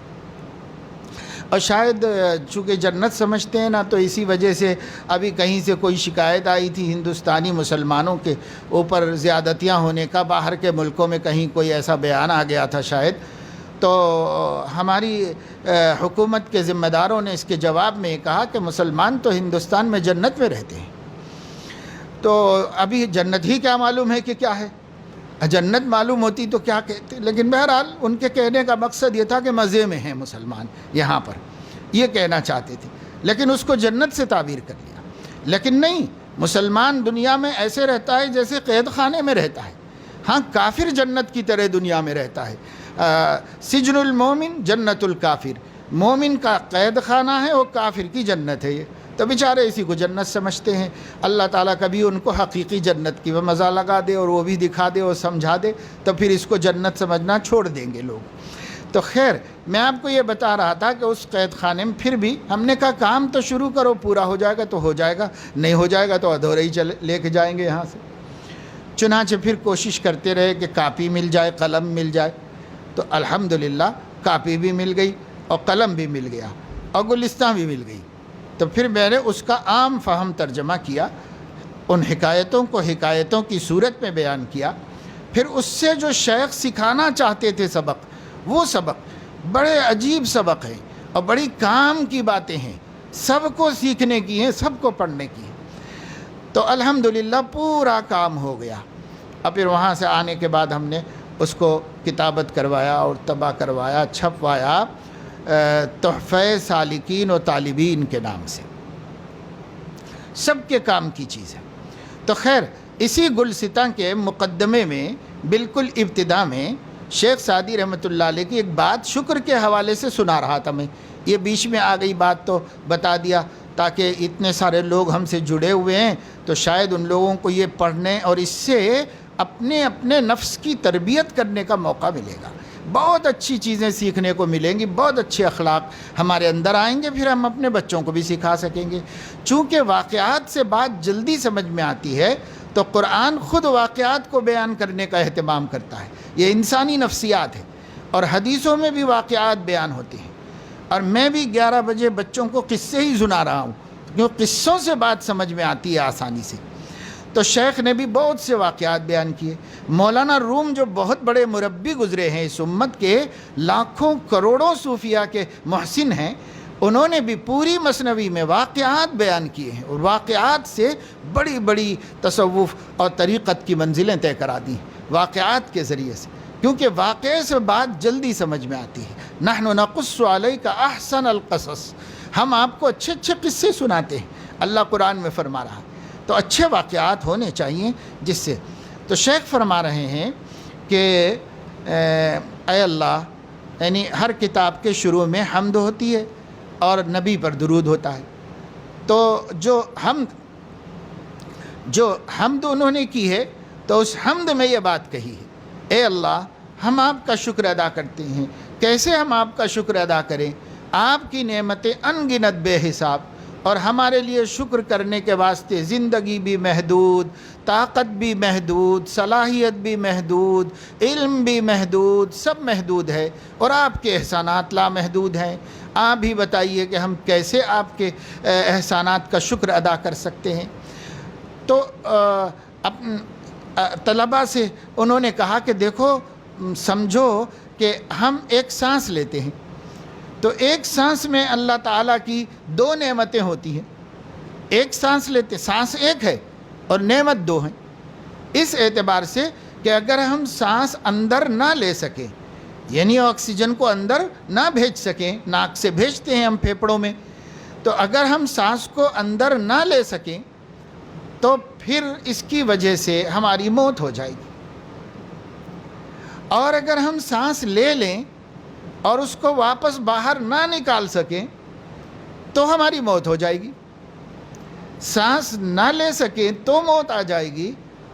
اور شاید چونکہ جنت سمجھتے ہیں نا، تو اسی وجہ سے ابھی کہیں سے کوئی شکایت آئی تھی ہندوستانی مسلمانوں کے اوپر زیادتیاں ہونے کا، باہر کے ملکوں میں کہیں کوئی ایسا بیان آ گیا تھا شاید، تو ہماری حکومت کے ذمہ داروں نے اس کے جواب میں یہ کہا کہ مسلمان تو ہندوستان میں جنت میں رہتے ہیں، تو ابھی جنت ہی کیا معلوم ہے کہ کیا ہے، جنت معلوم ہوتی تو کیا کہتے۔ لیکن بہرحال ان کے کہنے کا مقصد یہ تھا کہ مزے میں ہیں مسلمان یہاں پر، یہ کہنا چاہتے تھے، لیکن اس کو جنت سے تعبیر کر لیا۔ لیکن نہیں، مسلمان دنیا میں ایسے رہتا ہے جیسے قید خانے میں رہتا ہے، ہاں کافر جنت کی طرح دنیا میں رہتا ہے۔ سجن المومن جنت الکافر، مومن کا قید خانہ ہے اور کافر کی جنت ہے۔ یہ تو بیچارے اسی کو جنت سمجھتے ہیں، اللہ تعالیٰ کبھی ان کو حقیقی جنت کی وہ مزہ لگا دے اور وہ بھی دکھا دے اور سمجھا دے، تو پھر اس کو جنت سمجھنا چھوڑ دیں گے لوگ۔ تو خیر، میں آپ کو یہ بتا رہا تھا کہ اس قید خانے میں پھر بھی ہم نے کہا کام تو شروع کرو، پورا ہو جائے گا تو ہو جائے گا، نہیں ہو جائے گا تو ادھورے ہی لے کے جائیں گے یہاں سے۔ چنانچہ پھر کوشش کرتے رہے کہ کاپی مل جائے، قلم مل جائے، تو الحمدللہ کاپی بھی مل گئی اور قلم بھی مل گیا اور گلستاں بھی مل گئی۔ تو پھر میں نے اس کا عام فہم ترجمہ کیا، ان حکایتوں کو حکایتوں کی صورت میں بیان کیا، پھر اس سے جو شیخ سکھانا چاہتے تھے سبق، وہ سبق بڑے عجیب سبق ہیں اور بڑی کام کی باتیں ہیں، سب کو سیکھنے کی ہیں، سب کو پڑھنے کی ہیں۔ تو الحمدللہ پورا کام ہو گیا۔ اور پھر وہاں سے آنے کے بعد ہم نے اس کو کتابت کروایا اور طبع کروایا، چھپوایا تحفہ سالکین و طالبین کے نام سے، سب کے کام کی چیز ہے۔ تو خیر، اسی گلستاں کے مقدمے میں بالکل ابتدا میں شیخ سعدی رحمۃ اللہ علیہ کی ایک بات شکر کے حوالے سے سنا رہا تھا میں، یہ بیچ میں آ گئی بات تو بتا دیا، تاکہ اتنے سارے لوگ ہم سے جڑے ہوئے ہیں تو شاید ان لوگوں کو یہ پڑھنے اور اس سے اپنے نفس کی تربیت کرنے کا موقع ملے گا، بہت اچھی چیزیں سیکھنے کو ملیں گی، بہت اچھے اخلاق ہمارے اندر آئیں گے، پھر ہم اپنے بچوں کو بھی سکھا سکیں گے۔ چونکہ واقعات سے بات جلدی سمجھ میں آتی ہے تو قرآن خود واقعات کو بیان کرنے کا اہتمام کرتا ہے، یہ انسانی نفسیات ہے، اور حدیثوں میں بھی واقعات بیان ہوتے ہیں۔ اور میں بھی 11 بجے بچوں کو قصے ہی سنا رہا ہوں، کیونکہ قصوں سے بات سمجھ میں آتی ہے آسانی سے۔ تو شیخ نے بھی بہت سے واقعات بیان کیے۔ مولانا روم جو بہت بڑے مربی گزرے ہیں اس امت کے، لاکھوں کروڑوں صوفیاء کے محسن ہیں، انہوں نے بھی پوری مثنوی میں واقعات بیان کیے ہیں، اور واقعات سے بڑی بڑی تصوف اور طریقت کی منزلیں طے کرا دی ہیں واقعات کے ذریعے سے، کیونکہ واقعے سے بات جلدی سمجھ میں آتی ہے۔ نحن نقص علیک احسن القصص، ہم آپ کو اچھے اچھے قصے سناتے ہیں، اللہ قرآن میں فرما رہا ہے، تو اچھے واقعات ہونے چاہیے جس سے۔ تو شیخ فرما رہے ہیں کہ اے اللہ، یعنی ہر کتاب کے شروع میں حمد ہوتی ہے اور نبی پر درود ہوتا ہے، تو جو حمد انہوں نے کی ہے تو اس حمد میں یہ بات کہی ہے، اے اللہ ہم آپ کا شکر ادا کرتے ہیں۔ کیسے ہم آپ کا شکر ادا کریں؟ آپ کی نعمتیں ان گنت بے حساب، اور ہمارے لیے شکر کرنے کے واسطے زندگی بھی محدود، طاقت بھی محدود، صلاحیت بھی محدود، علم بھی محدود، سب محدود ہے، اور آپ کے احسانات لامحدود ہیں۔ آپ ہی بتائیے کہ ہم کیسے آپ کے احسانات کا شکر ادا کر سکتے ہیں۔ تو طلباء سے انہوں نے کہا کہ دیکھو، سمجھو کہ ہم ایک سانس لیتے ہیں، تو ایک سانس میں اللہ تعالیٰ کی 2 نعمتیں ہوتی ہیں۔ ایک سانس لیتے، سانس ایک ہے اور نعمت 2 ہیں، اس اعتبار سے کہ اگر ہم سانس اندر نہ لے سکیں، یعنی آکسیجن کو اندر نہ بھیج سکیں، ناک سے بھیجتے ہیں ہم پھیپھڑوں میں، تو اگر ہم سانس کو اندر نہ لے سکیں تو پھر اس کی وجہ سے ہماری موت ہو جائے گی، اور اگر ہم سانس لے لیں اور اس کو واپس باہر نہ نکال سکیں تو ہماری موت ہو جائے گی۔ سانس نہ لے سکیں تو موت آ جائے گی،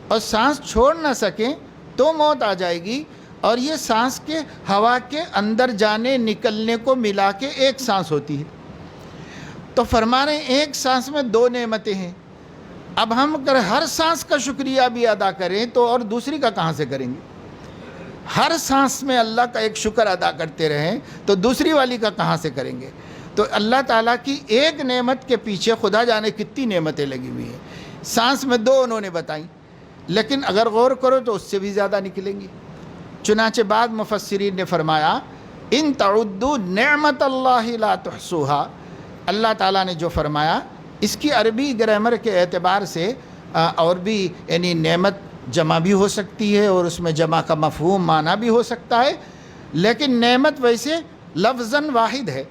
اور سانس چھوڑ نہ سکیں تو موت آ جائے گی، اور یہ سانس کے ہوا کے اندر جانے نکلنے کو ملا کے ایک سانس ہوتی ہے۔ تو فرما رہے ہیں ایک سانس میں 2 نعمتیں ہیں، اب ہم اگر ہر سانس کا شکریہ بھی ادا کریں تو اور دوسری کا کہاں سے کریں گے؟ ہر سانس میں اللہ کا ایک شکر ادا کرتے رہیں تو دوسری والی کا کہاں سے کریں گے؟ تو اللہ تعالیٰ کی ایک نعمت کے پیچھے خدا جانے کتنی نعمتیں لگی ہوئی ہیں۔ سانس میں 2 انہوں نے بتائیں، لیکن اگر غور کرو تو اس سے بھی زیادہ نکلیں گی۔ چنانچہ بعد مفسرین نے فرمایا، ان تعدوا نعمت اللہ لا تحصوها، اللہ تعالیٰ نے جو فرمایا اس کی عربی گرامر کے اعتبار سے اور بھی یعنی نعمت جمع بھی ہو سکتی ہے، اور اس میں جمع کا مفہوم معنی بھی ہو سکتا ہے، لیکن نعمت ویسے لفظاً واحد ہے۔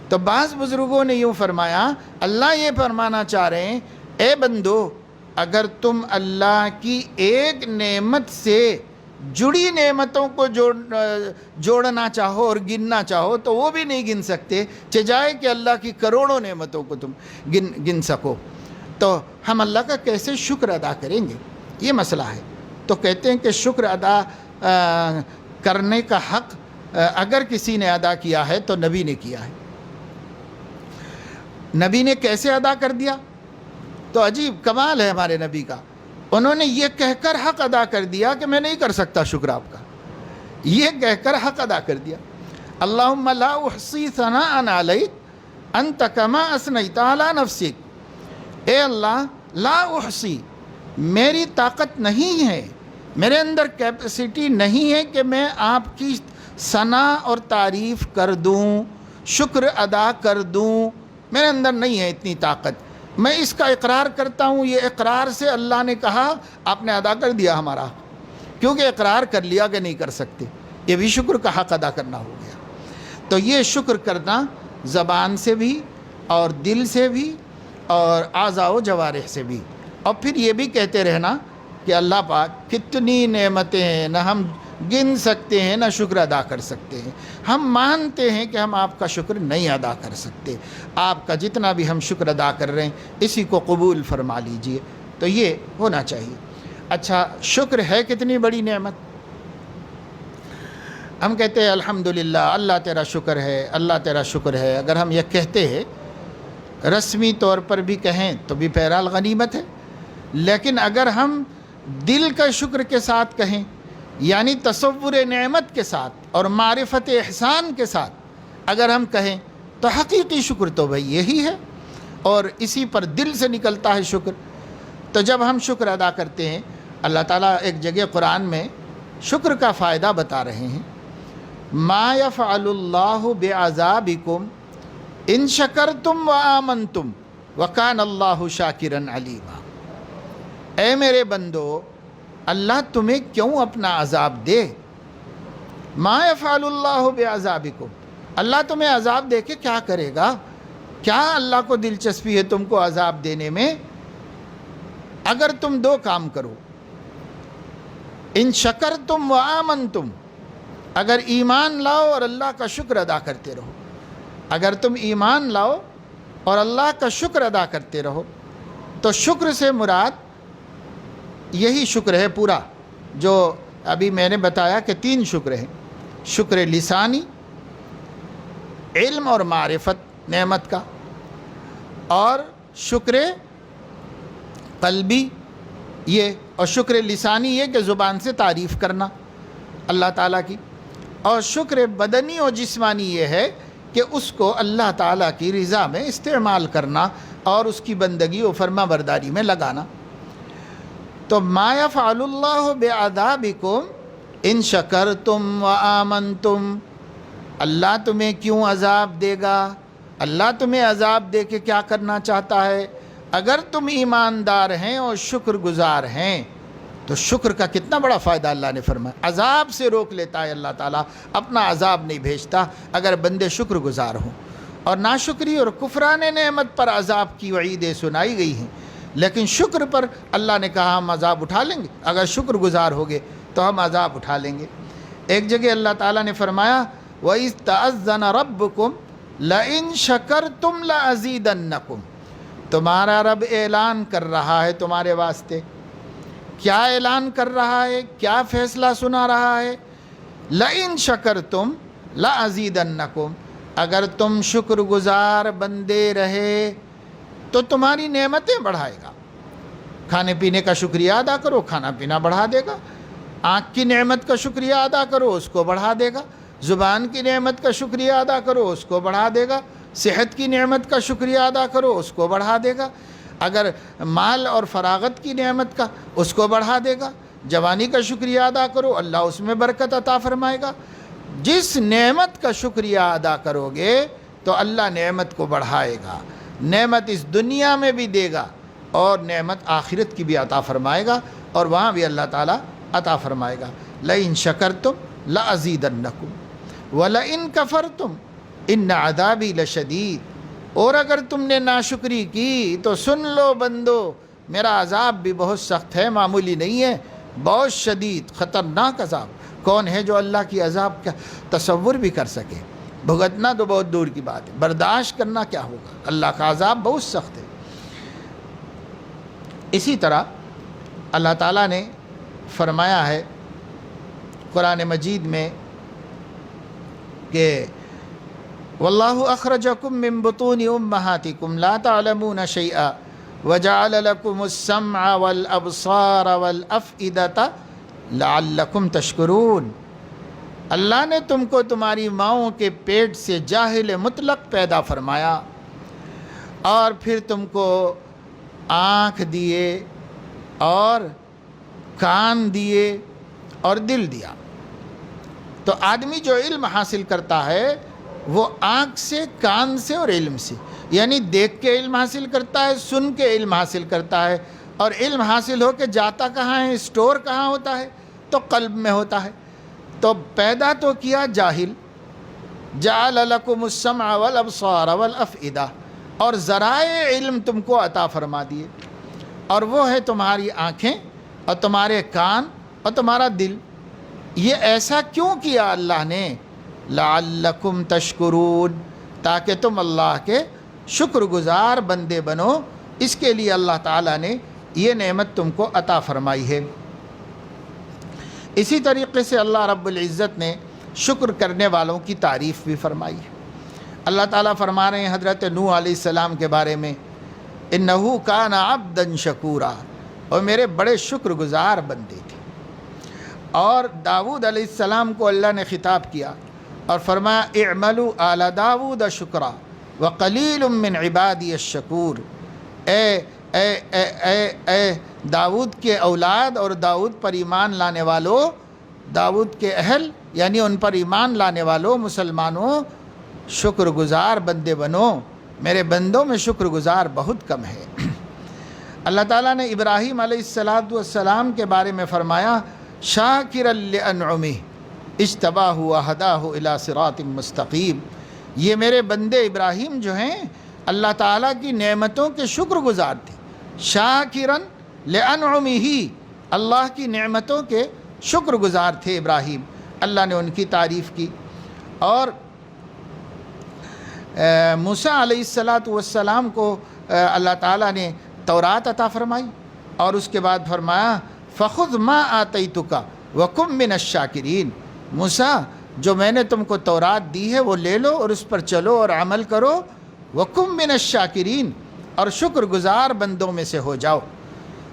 تو بعض بزرگوں نے یوں فرمایا، اللہ یہ فرمانا چاہ رہے ہیں، اے بندو، اگر تم اللہ کی ایک نعمت سے جڑی نعمتوں کو جوڑنا چاہو اور گننا چاہو تو وہ بھی نہیں گن سکتے، چجائے کہ اللہ کی کروڑوں نعمتوں کو تم گن سکو۔ تو ہم اللہ کا کیسے شکر ادا کریں گے؟ یہ مسئلہ ہے۔ تو کہتے ہیں کہ شکر ادا کرنے کا حق اگر کسی نے ادا کیا ہے تو نبی نے کیا ہے۔ نبی نے کیسے ادا کر دیا؟ تو عجیب کمال ہے ہمارے نبی کا، انہوں نے یہ کہہ کر حق ادا کر دیا کہ میں نہیں کر سکتا شکر آپ کا، یہ کہہ کر حق ادا کر دیا۔ اللہم لا احصی ثناء علیک انت کما اثنیت علی نفسک، اے اللہ لا احصی، میری طاقت نہیں ہے، میرے اندر کیپیسٹی نہیں ہے کہ میں آپ کی ثنا اور تعریف کر دوں، شکر ادا کر دوں، میرے اندر نہیں ہے اتنی طاقت۔ میں اس کا اقرار کرتا ہوں، یہ اقرار سے اللہ نے کہا آپ نے ادا کر دیا ہمارا، کیونکہ اقرار کر لیا کہ نہیں کر سکتے، یہ بھی شکر کا حق ادا کرنا ہو گیا۔ تو یہ شکر کرنا زبان سے بھی اور دل سے بھی اور اعضاء و جوارح سے بھی، اور پھر یہ بھی کہتے رہنا کہ اللہ پاک کتنی نعمتیں ہیں، نہ ہم گن سکتے ہیں نہ شکر ادا کر سکتے ہیں، ہم مانتے ہیں کہ ہم آپ کا شکر نہیں ادا کر سکتے، آپ کا جتنا بھی ہم شکر ادا کر رہے ہیں اسی کو قبول فرما لیجئے۔ تو یہ ہونا چاہیے۔ اچھا، شکر ہے کتنی بڑی نعمت۔ ہم کہتے ہیں الحمدللہ، اللہ تیرا شکر ہے، اللہ تیرا شکر ہے۔ اگر ہم یہ کہتے ہیں رسمی طور پر بھی کہیں تو بھی بہرحال غنیمت ہے، لیکن اگر ہم دل کا شکر کے ساتھ کہیں، یعنی تصور نعمت کے ساتھ اور معرفت احسان کے ساتھ اگر ہم کہیں تو حقیقی شکر تو بھئی یہی ہے، اور اسی پر دل سے نکلتا ہے شکر۔ تو جب ہم شکر ادا کرتے ہیں، اللہ تعالیٰ ایک جگہ قرآن میں شکر کا فائدہ بتا رہے ہیں، ما یفعل اللہ بعذابکم ان شکرتم وآمنتم وکان اللہ شاکرا علیما۔ اے میرے بندو، اللہ تمہیں کیوں اپنا عذاب دے؟ ما یفعل اللہ بعذابکم، اللہ تمہیں عذاب دے کے کیا کرے گا؟ کیا اللہ کو دلچسپی ہے تم کو عذاب دینے میں؟ اگر تم دو کام کرو، ان شکرتم وآمنتم، اگر ایمان لاؤ اور اللہ کا شکر ادا کرتے رہو، اگر تم ایمان لاؤ اور اللہ کا شکر ادا کرتے رہو، تو شکر سے مراد یہی شکر ہے پورا جو ابھی میں نے بتایا کہ 3 شکر ہیں، شکر لسانی، علم اور معرفت نعمت کا، اور شکر قلبی یہ، اور شکر لسانی یہ کہ زبان سے تعریف کرنا اللہ تعالیٰ کی، اور شکر بدنی اور جسمانی یہ ہے کہ اس کو اللہ تعالیٰ کی رضا میں استعمال کرنا اور اس کی بندگی و فرما برداری میں لگانا۔ تو ما یفعل اللہ بعذابکم ان شکرتم وآمنتم، اللہ تمہیں کیوں عذاب دے گا؟ اللہ تمہیں عذاب دے کے کیا کرنا چاہتا ہے؟ اگر تم ایماندار ہیں اور شکر گزار ہیں تو شکر کا کتنا بڑا فائدہ اللہ نے فرمایا، عذاب سے روک لیتا ہے اللہ تعالیٰ، اپنا عذاب نہیں بھیجتا اگر بندے شکر گزار ہوں۔ اور ناشکری اور کفران نعمت پر عذاب کی وعیدیں سنائی گئی ہیں، لیکن شکر پر اللہ نے کہا ہم عذاب اٹھا لیں گے، اگر شکر گزار ہوگے تو ہم عذاب اٹھا لیں گے۔ ایک جگہ اللہ تعالیٰ نے فرمایا وَإِذْ تَأَذَّنَ رَبُّكُمْ لَإِن شَكَرْتُمْ لَأَزِيدَنَّكُمْ، تمہارا رب اعلان کر رہا ہے تمہارے واسطے۔ کیا اعلان کر رہا ہے؟ کیا فیصلہ سنا رہا ہے؟ لَإِن شَكَرْتُمْ لَأَزِيدَنَّكُمْ، اگر تم شکر گزار بندے رہے تو تمہاری نعمتیں بڑھائے گا۔ کھانے پینے کا شکریہ ادا کرو، کھانا پینا بڑھا دے گا۔ آنکھ کی نعمت کا شکریہ ادا کرو، اس کو بڑھا دے گا۔ زبان کی نعمت کا شکریہ ادا کرو، اس کو بڑھا دے گا۔ صحت کی نعمت کا شکریہ ادا کرو، اس کو بڑھا دے گا۔ اگر مال اور فراغت کی نعمت کا، اس کو بڑھا دے گا۔ جوانی کا شکریہ ادا کرو، اللہ اس میں برکت عطا فرمائے گا۔ جس نعمت کا شکریہ ادا کرو گے تو اللہ نعمت کو بڑھائے گا، نعمت اس دنیا میں بھی دے گا اور نعمت آخرت کی بھی عطا فرمائے گا، اور وہاں بھی اللہ تعالیٰ عطا فرمائے گا۔ لَإِن شَكَرْتُمْ لَأَزِيدَنَّكُمْ وَلَئِن كَفَرْتُمْ إِنَّ عَذَابِي لَشَدِيدٌ، اور اگر تم نے ناشکری کی تو سن لو بندو، میرا عذاب بھی بہت سخت ہے، معمولی نہیں ہے، بہت شدید خطرناک عذاب۔ کون ہے جو اللہ کی عذاب کا تصور بھی کر سکے؟ بھگتنا تو بہت دور کی بات ہے، برداشت کرنا کیا ہوگا؟ اللہ کا عذاب بہت سخت ہے۔ اسی طرح اللہ تعالیٰ نے فرمایا ہے قرآن مجید میں کہ واللہ اخرجکم من بطون امہاتکم لا تعلمون شیئا وجعل لکم السمع والابصار والافئدۃ لعلکم تشکرون، اللہ نے تم کو تمہاری ماؤں کے پیٹ سے جاہل مطلق پیدا فرمایا، اور پھر تم کو آنکھ دیے اور کان دیے اور دل دیا تو آدمی جو علم حاصل کرتا ہے وہ آنکھ سے، کان سے اور علم سے، یعنی دیکھ کے علم حاصل کرتا ہے، سن کے علم حاصل کرتا ہے، اور علم حاصل ہو کے جاتا کہاں ہے، اسٹور کہاں ہوتا ہے؟ تو قلب میں ہوتا ہے۔ تو پیدا تو کیا جاہل، جعل لکم السمع والابصار والافئدہ، اور ذرائع علم تم کو عطا فرما دیے، اور وہ ہے تمہاری آنکھیں اور تمہارے کان اور تمہارا دل۔ یہ ایسا کیوں کیا اللہ نے؟ لعلکم تشکرون، تاکہ تم اللہ کے شکر گزار بندے بنو، اس کے لیے اللہ تعالیٰ نے یہ نعمت تم کو عطا فرمائی ہے۔ اسی طریقے سے اللہ رب العزت نے شکر کرنے والوں کی تعریف بھی فرمائی ہے۔ اللہ تعالیٰ فرما رہے ہیں حضرت نوح علیہ السلام کے بارے میں، انہو کان عبدا شکورا، اور میرے بڑے شکر گزار بندے تھے۔ اور داؤد علیہ السلام کو اللہ نے خطاب کیا اور فرمایا اعملوا آل داؤد شکرا وقلیل من عبادی الشکور، اے داؤد کے اولاد اور داؤد پر ایمان لانے والوں، داؤد کے اہل یعنی ان پر ایمان لانے والوں مسلمانوں، شکر گزار بندے بنو، میرے بندوں میں شکر گزار بہت کم ہے۔ اللہ تعالیٰ نے ابراہیم علیہ السلام کے بارے میں فرمایا شاکرا لانعمہ اجتباہ وہداہ الی صراط مستقیم، یہ میرے بندے ابراہیم جو ہیں اللہ تعالیٰ کی نعمتوں کے شکر گزار تھے۔ شاکرا لانعمہ، اللہ کی نعمتوں کے شکر گزار تھے ابراہیم، اللہ نے ان کی تعریف کی۔ اور موسیٰ علیہ السلام کو اللہ تعالیٰ نے تورات عطا فرمائی، اور اس کے بعد فرمایا فخذ ما آتیتک وکن من الشاکرین، موسیٰ جو میں نے تم کو تورات دی ہے وہ لے لو اور اس پر چلو اور عمل کرو، وکن من الشاکرین، اور شکر گزار بندوں میں سے ہو جاؤ۔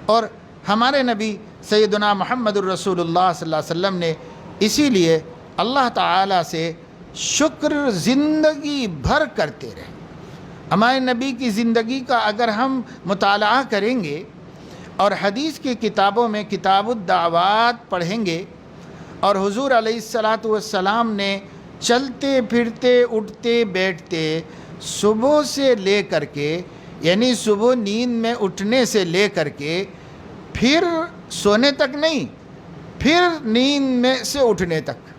اور ہمارے نبی سیدنا محمد الرسول اللہ صلی اللہ علیہ وسلم نے اسی لیے اللہ تعالیٰ سے شکر زندگی بھر کرتے رہے۔ ہمارے نبی کی زندگی کا اگر ہم مطالعہ کریں گے اور حدیث کی کتابوں میں کتاب الدعوات پڑھیں گے، اور حضور علیہ السلام نے چلتے پھرتے اٹھتے بیٹھتے صبح سے لے کر کے، یعنی صبح نیند میں اٹھنے سے لے کر کے پھر سونے تک نہیں، پھر نیند میں سے اٹھنے تک،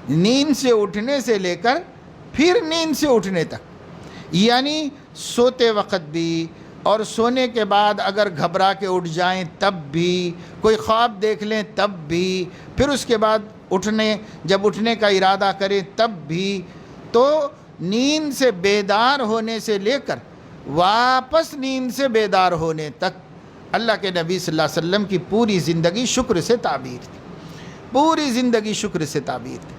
نیند سے اٹھنے سے لے کر پھر نیند سے اٹھنے تک، یعنی سوتے وقت بھی اور سونے کے بعد اگر گھبرا کے اٹھ جائیں تب بھی، کوئی خواب دیکھ لیں تب بھی، پھر اس کے بعد جب اٹھنے کا ارادہ کریں تب بھی، تو نیند سے بیدار ہونے سے لے کر واپس نیند سے بیدار ہونے تک اللہ کے نبی صلی اللہ علیہ وسلم کی پوری زندگی شکر سے تعبیر تھی، پوری زندگی شکر سے تعبیر تھی۔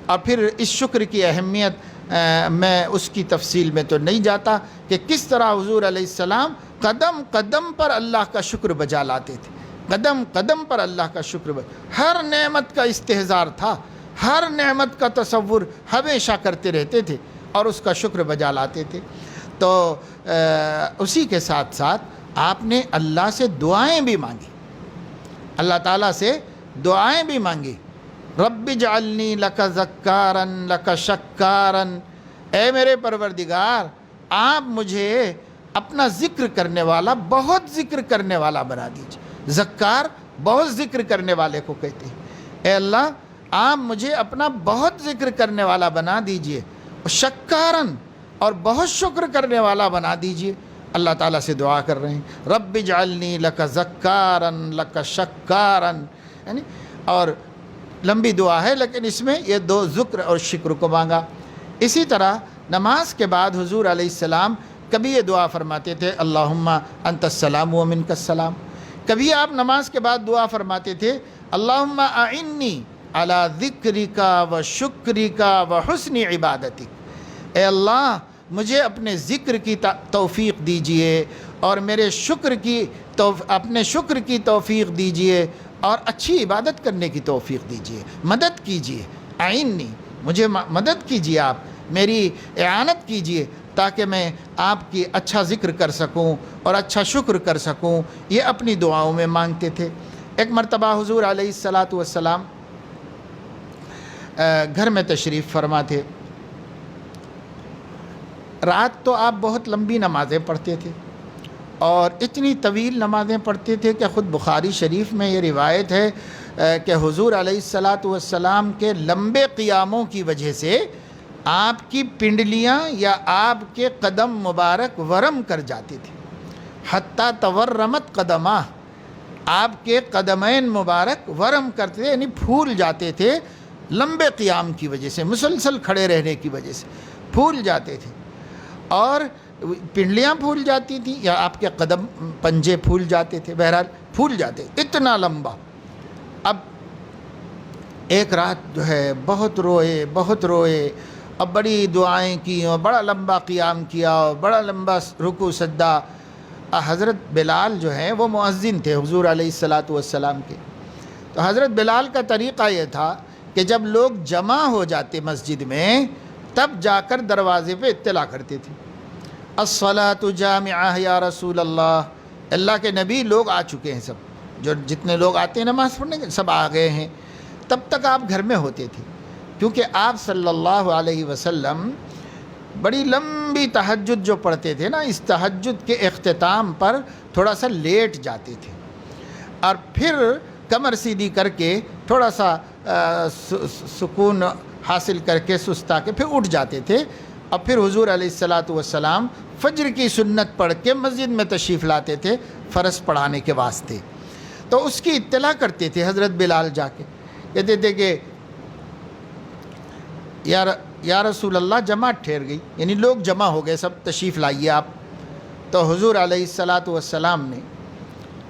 اور پھر اس شکر کی اہمیت میں اس کی تفصیل میں تو نہیں جاتا کہ کس طرح حضور علیہ السلام قدم قدم پر اللہ کا شکر بجا لاتے تھے، قدم قدم پر اللہ کا شکر ہر نعمت کا استحضار تھا، ہر نعمت کا تصور ہمیشہ کرتے رہتے تھے اور اس کا شکر بجا لاتے تھے۔ تو اسی کے ساتھ ساتھ آپ نے اللہ سے دعائیں بھی مانگی، اللہ تعالیٰ سے دعائیں بھی مانگی، رب اجعلنی لک ذکارا لک شکارا، اے میرے پروردگار آپ مجھے اپنا ذکر کرنے والا، بہت ذکر کرنے والا بنا دیجیے۔ ذکار بہت ذکر کرنے والے کو کہتے ہیں، اے اللہ آپ مجھے اپنا بہت ذکر کرنے والا بنا دیجیے، شکارن، اور بہت شکر کرنے والا بنا دیجیے۔ اللہ تعالیٰ سے دعا کر رہے ہیں رب اجعلنی لک ذکارا لک شکارا، یعنی اور لمبی دعا ہے لیکن اس میں یہ دو ذکر اور شکر کو مانگا۔ اسی طرح نماز کے بعد حضور علیہ السلام کبھی یہ دعا فرماتے تھے اللہم انت السلام و منک السلام، کبھی آپ نماز کے بعد دعا فرماتے تھے اللہم اعنی علی ذکرک و شکرک و حسن عبادتک، اے اللہ مجھے اپنے ذکر کی توفیق دیجئے اور میرے اپنے شکر کی توفیق دیجئے اور اچھی عبادت کرنے کی توفیق دیجئے، مدد کیجئے، اعنی مجھے مدد کیجئے، آپ میری اعانت کیجئے تاکہ میں آپ کی اچھا ذکر کر سکوں اور اچھا شکر کر سکوں، یہ اپنی دعاؤں میں مانگتے تھے۔ ایک مرتبہ حضور علیہ السلام گھر میں تشریف فرما تھے۔ رات تو آپ بہت لمبی نمازیں پڑھتے تھے اور اتنی طویل نمازیں پڑھتے تھے کہ خود بخاری شریف میں یہ روایت ہے کہ حضور علیہ الصلاۃ والسلام کے لمبے قیاموں کی وجہ سے آپ کی پنڈلیاں یا آپ کے قدم مبارک ورم کر جاتے تھے، حتیٰ تورمت قدمہ، آپ کے قدمین مبارک ورم کرتے تھے، یعنی پھول جاتے تھے لمبے قیام کی وجہ سے، مسلسل کھڑے رہنے کی وجہ سے پھول جاتے تھے، اور پنڈلیاں پھول جاتی تھیں یا آپ کے قدم پنجے پھول جاتے تھے، بہرحال پھول جاتے، اتنا لمبا۔ اب ایک رات جو ہے بہت روئے، اب بڑی دعائیں کی اور بڑا لمبا قیام کیا اور بڑا لمبا رکوع سجدہ۔ حضرت بلال جو ہیں وہ مؤذن تھے حضور علیہ الصلاۃ والسلام کے، تو حضرت بلال کا طریقہ یہ تھا کہ جب لوگ جمع ہو جاتے مسجد میں تب جا کر دروازے پہ اطلاع کرتے تھے، الصلاۃ جامعہ یا رسول اللہ، اللہ کے نبی لوگ آ چکے ہیں، سب جو جتنے لوگ آتے ہیں نماز پڑھنے کے سب آ گئے ہیں۔ تب تک آپ گھر میں ہوتے تھے، کیونکہ آپ صلی اللہ علیہ وسلم بڑی لمبی تہجد جو پڑھتے تھے نا، اس تہجد کے اختتام پر تھوڑا سا لیٹ جاتے تھے اور پھر کمر سیدھی کر کے تھوڑا سا سکون حاصل کر کے سستا کے پھر اٹھ جاتے تھے، اور پھر حضور علیہ الصلاۃ والسلام فجر کی سنت پڑھ کے مسجد میں تشریف لاتے تھے فرض پڑھانے کے واسطے، تو اس کی اطلاع کرتے تھے حضرت بلال جا کے، کہتے تھے کہ یا رسول اللہ جماعت ٹھہر گئی، یعنی لوگ جمع ہو گئے، سب تشریف لائیے آپ۔ تو حضور علیہ الصلاۃ والسلام نے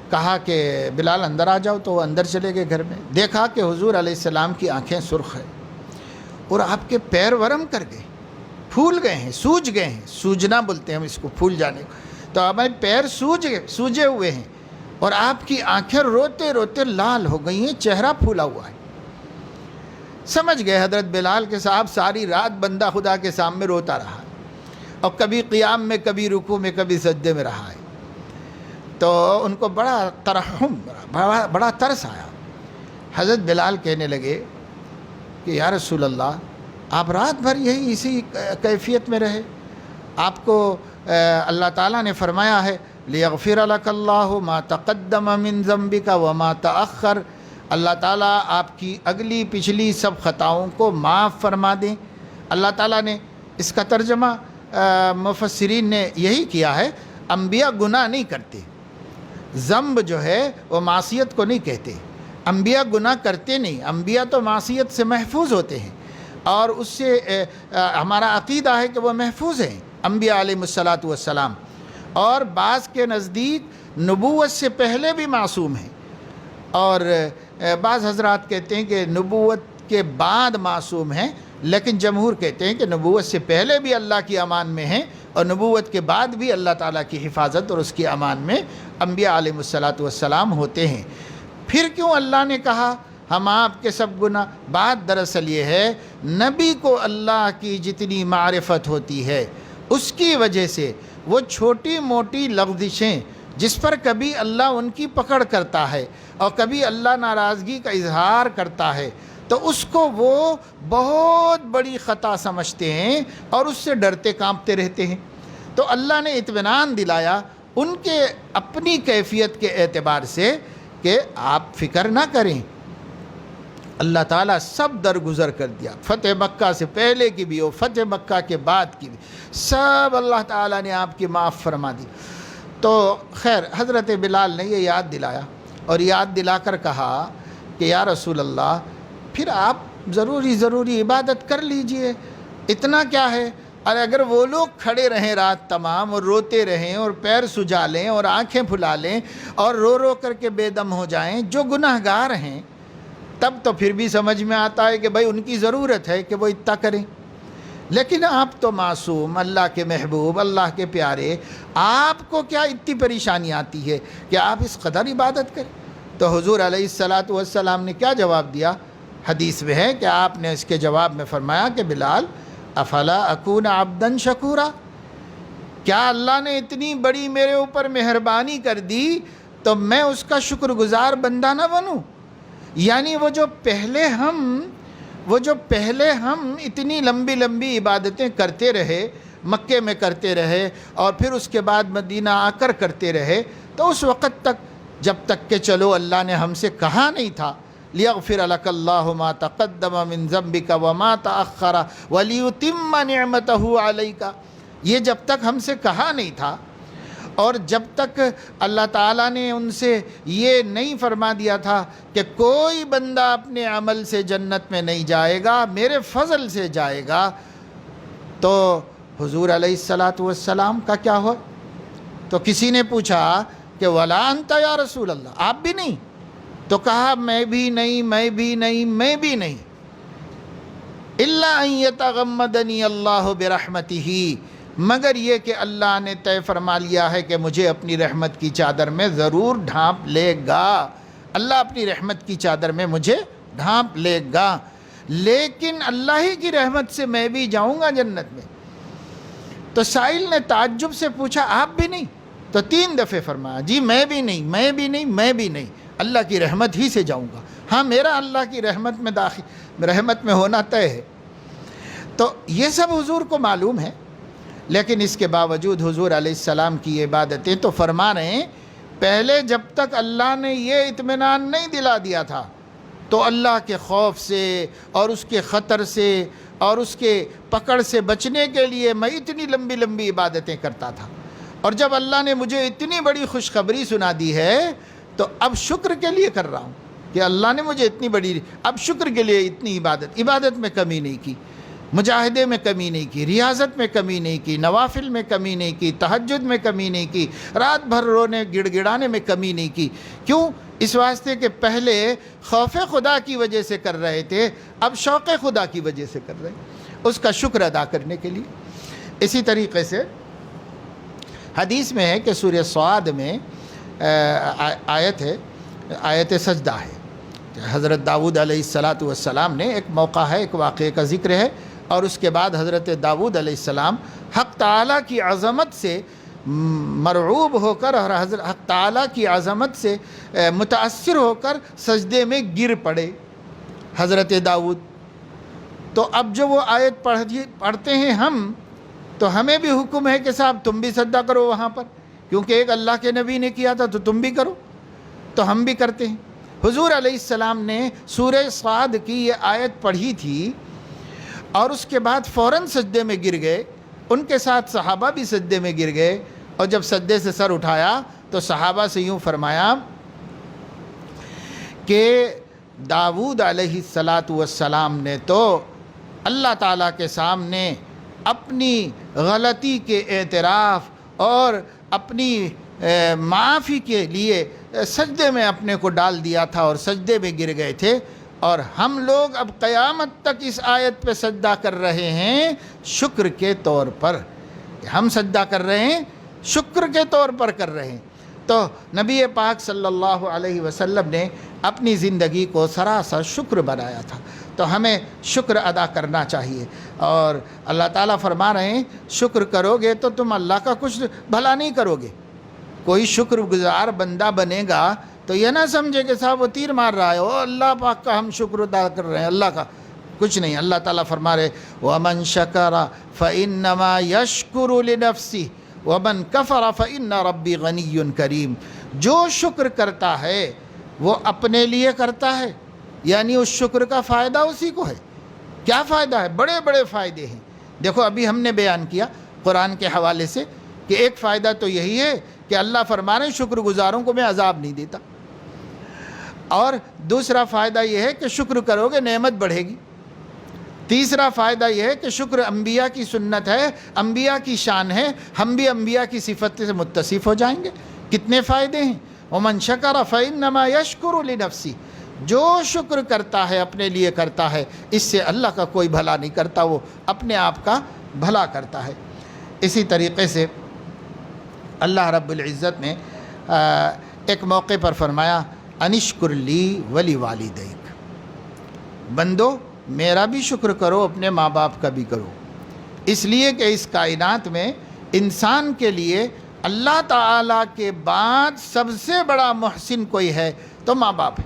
کہا کہ بلال اندر آ جاؤ، تو وہ اندر چلے گئے گھر میں، دیکھا کہ حضور علیہ السلام کی آنکھیں سرخ ہیں اور آپ کے پیر ورم کر گئے، پھول گئے ہیں، سوج گئے ہیں، سوجنا بولتے ہیں ہم اس کو، پھول جانے کو، تو ہمارے پیر سوجے ہوئے ہیں اور آپ کی آنکھیں روتے روتے لال ہو گئی ہیں، چہرہ پھولا ہوا ہے۔ سمجھ گئے حضرت بلال کے صاحب ساری رات بندہ خدا کے سامنے روتا رہا اور کبھی قیام میں، کبھی رکوع میں، کبھی سجدے میں رہا ہے، تو ان کو بڑا ترحم، بڑا ترس آیا۔ حضرت بلال کہنے لگے کہ یا رسول اللہ، آپ رات بھر اسی کیفیت میں رہے، آپ کو اللہ تعالیٰ نے فرمایا ہے لِيَغْفِرَ لَكَ اللَّهُ مَا تَقَدَّمَ مِن ذَنبِكَ وَمَا تَأَخَّرَ، اللہ تعالیٰ آپ کی اگلی پچھلی سب خطاؤں کو معاف فرما دیں۔ اللہ تعالیٰ نے اس کا ترجمہ مفسرین نے یہی کیا ہے، انبیاء گناہ نہیں کرتے، ذنب جو ہے وہ معصیت کو نہیں کہتے، انبیاء گناہ کرتے نہیں، انبیاء تو معصیت سے محفوظ ہوتے ہیں، اور اس سے ہمارا عقیدہ ہے کہ وہ محفوظ ہیں انبیاء علیہ الصلاۃ والسلام، اور بعض کے نزدیک نبوت سے پہلے بھی معصوم ہیں، اور بعض حضرات کہتے ہیں کہ نبوت کے بعد معصوم ہیں، لیکن جمہور کہتے ہیں کہ نبوت سے پہلے بھی اللہ کی امان میں ہیں اور نبوت کے بعد بھی اللہ تعالیٰ کی حفاظت اور اس کی امان میں انبیاء علیہ الصلاۃ والسلام ہوتے ہیں۔ پھر کیوں اللہ نے کہا ہم آپ کے سب گناہ؟ بات دراصل یہ ہے، نبی کو اللہ کی جتنی معرفت ہوتی ہے اس کی وجہ سے وہ چھوٹی موٹی لغزشیں جس پر کبھی اللہ ان کی پکڑ کرتا ہے اور کبھی اللہ ناراضگی کا اظہار کرتا ہے، تو اس کو وہ بہت بڑی خطا سمجھتے ہیں اور اس سے ڈرتے کانپتے رہتے ہیں۔ تو اللہ نے اطمینان دلایا ان کے اپنی کیفیت کے اعتبار سے کہ آپ فکر نہ کریں، اللہ تعالیٰ سب درگزر کر دیا، فتح مکہ سے پہلے کی بھی اور فتح مکہ کے بعد کی بھی، سب اللہ تعالیٰ نے آپ کی معاف فرما دی۔ تو خیر حضرت بلال نے یہ یاد دلایا اور یاد دلا کر کہا کہ یا رسول اللہ، پھر آپ ضروری عبادت کر لیجئے، اتنا کیا ہے؟ اور اگر وہ لوگ کھڑے رہیں رات تمام اور روتے رہیں اور پیر سجا لیں اور آنکھیں پھلا لیں اور رو رو کر کے بے دم ہو جائیں جو گناہ گار ہیں، تب تو پھر بھی سمجھ میں آتا ہے کہ بھائی ان کی ضرورت ہے کہ وہ اتنا کریں، لیکن آپ تو معصوم، اللہ کے محبوب، اللہ کے پیارے، آپ کو کیا اتنی پریشانی آتی ہے کہ آپ اس قدر عبادت کریں؟ تو حضور علیہ الصلاۃ والسلام نے کیا جواب دیا؟ حدیث میں ہے کہ آپ نے اس کے جواب میں فرمایا کہ بلال، افلا اکون عبدا شکورا، کیا اللہ نے اتنی بڑی میرے اوپر مہربانی کر دی تو میں اس کا شکر گزار بندہ نہ بنوں؟ یعنی وہ جو پہلے ہم وہ جو پہلے ہم اتنی لمبی لمبی عبادتیں کرتے رہے، مکے میں کرتے رہے اور پھر اس کے بعد مدینہ آ کر کرتے رہے، تو اس وقت تک جب تک کہ چلو اللہ نے ہم سے کہا نہیں تھا لِيَغْفِرَ لَكَ اللَّهُ مَا تَقَدَّمَ مِن ذَنبِكَ وَمَا تَأَخَّرَ وَلِيُتِمَّ نِعْمَتَهُ عَلَيْكَ، یہ جب تک ہم سے کہا نہیں تھا اور جب تک اللہ تعالیٰ نے ان سے یہ نہیں فرما دیا تھا کہ کوئی بندہ اپنے عمل سے جنت میں نہیں جائے گا، میرے فضل سے جائے گا، تو حضور علیہ السلام کا کیا ہو؟ تو کسی نے پوچھا کہ وَلَا أَنْتَ يَا رسول اللہ، آپ بھی نہیں؟ تو کہا میں بھی نہیں، میں بھی نہیں، میں بھی نہیں، إِلَّا أَن يَتَغَمَّدَنِي اللَّهُ بِرَحْمَتِهِ، مگر یہ کہ اللہ نے طے فرما لیا ہے کہ مجھے اپنی رحمت کی چادر میں ضرور ڈھانپ لے گا، اللہ اپنی رحمت کی چادر میں مجھے ڈھانپ لے گا، لیکن اللہ ہی کی رحمت سے میں بھی جاؤں گا جنت میں۔ تو سائل نے تعجب سے پوچھا آپ بھی نہیں؟ تو 3 دفعے فرمایا جی میں بھی نہیں، میں بھی نہیں، میں بھی نہیں، اللہ کی رحمت ہی سے جاؤں گا، ہاں میرا اللہ کی رحمت میں رحمت میں ہونا طے ہے۔ تو یہ سب حضور کو معلوم ہے، لیکن اس کے باوجود حضور علیہ السلام کی یہ عبادتیں تو فرما رہے ہیں پہلے جب تک اللہ نے یہ اطمینان نہیں دلا دیا تھا تو اللہ کے خوف سے اور اس کے خطر سے اور اس کے پکڑ سے بچنے کے لیے میں اتنی لمبی لمبی عبادتیں کرتا تھا، اور جب اللہ نے مجھے اتنی بڑی خوشخبری سنا دی ہے تو اب شکر کے لیے کر رہا ہوں کہ اللہ نے مجھے اتنی بڑی، اب شکر کے لیے اتنی عبادت میں کمی نہیں کی، مجاہدے میں کمی نہیں کی، ریاضت میں کمی نہیں کی، نوافل میں کمی نہیں کی، تہجد میں کمی نہیں کی، رات بھر رونے گڑ گڑانے میں کمی نہیں کی۔ کیوں؟ اس واسطے کہ پہلے خوف خدا کی وجہ سے کر رہے تھے، اب شوق خدا کی وجہ سے کر رہے ہیں، اس کا شکر ادا کرنے کے لیے۔ اسی طریقے سے حدیث میں ہے کہ سورہ صاد میں آیت ہے، آیت سجدہ ہے، حضرت داؤد علیہ السلام نے ایک موقع ہے، ایک واقعے کا ذکر ہے، اور اس کے بعد حضرت داؤد علیہ السلام حق تعالیٰ کی عظمت سے مرعوب ہو کر اور حق تعالیٰ کی عظمت سے متاثر ہو کر سجدے میں گر پڑے حضرت داؤد۔ تو اب جو وہ آیت پڑھتے ہیں ہم، تو ہمیں بھی حکم ہے کہ صاحب تم بھی سجدہ کرو وہاں پر، کیونکہ ایک اللہ کے نبی نے کیا تھا تو تم بھی کرو، تو ہم بھی کرتے ہیں۔ حضور علیہ السلام نے سورہ صاد کی یہ آیت پڑھی تھی اور اس کے بعد فوراً سجدے میں گر گئے، ان کے ساتھ صحابہ بھی سجدے میں گر گئے، اور جب سجدے سے سر اٹھایا تو صحابہ سے یوں فرمایا کہ داؤد علیہ السلام نے تو اللہ تعالیٰ کے سامنے اپنی غلطی کے اعتراف اور اپنی معافی کے لیے سجدے میں اپنے کو ڈال دیا تھا اور سجدے میں گر گئے تھے، اور ہم لوگ اب قیامت تک اس آیت پہ سجدہ کر رہے ہیں شکر کے طور پر، ہم سجدہ کر رہے ہیں شکر کے طور پر کر رہے ہیں۔ تو نبی پاک صلی اللہ علیہ وسلم نے اپنی زندگی کو سراسر شکر بنایا تھا، تو ہمیں شکر ادا کرنا چاہیے، اور اللہ تعالیٰ فرما رہے ہیں شکر کرو گے تو تم اللہ کا کچھ بھلا نہیں کرو گے۔ کوئی شکر گزار بندہ بنے گا تو یہ نہ سمجھے کہ صاحب وہ تیر مار رہا ہے، او اللہ پاک کا ہم شکر ادا کر رہے ہیں، اللہ کا کچھ نہیں۔ اللہ تعالیٰ فرما رہے وَمَن شَكَرَ فَإِنَّمَا يَشْكُرُ لِنَفْسِهِ وَمَن كَفَرَ فَإِنَّ رَبِّي غَنِيٌّ كَرِيمٌ، جو شکر کرتا ہے وہ اپنے لیے کرتا ہے، یعنی اس شکر کا فائدہ اسی کو ہے۔ کیا فائدہ ہے؟ بڑے بڑے فائدے ہیں۔ دیکھو ابھی ہم نے بیان کیا قرآن کے حوالے سے کہ ایک فائدہ تو یہی ہے کہ اللہ فرما رہے ہیں شکر گزاروں کو میں عذاب نہیں دیتا، اور دوسرا فائدہ یہ ہے کہ شکر کرو گے نعمت بڑھے گی، تیسرا فائدہ یہ ہے کہ شکر انبیاء کی سنت ہے، انبیاء کی شان ہے، ہم بھی انبیاء کی صفت سے متصف ہو جائیں گے۔ کتنے فائدے ہیں؟ وَمَن شَكَرَ فَإِنَّمَا يَشْكُرُ لِنَفْسِهِ، جو شکر کرتا ہے اپنے لیے کرتا ہے، اس سے اللہ کا کوئی بھلا نہیں کرتا، وہ اپنے آپ کا بھلا کرتا ہے۔ اسی طریقے سے اللہ رب العزت نے ایک موقع پر فرمایا انشکر لی ولی والدیک، بندو میرا بھی شکر کرو، اپنے ماں باپ کا بھی کرو، اس لیے کہ اس کائنات میں انسان کے لیے اللہ تعالیٰ کے بعد سب سے بڑا محسن کوئی ہے تو ماں باپ ہے،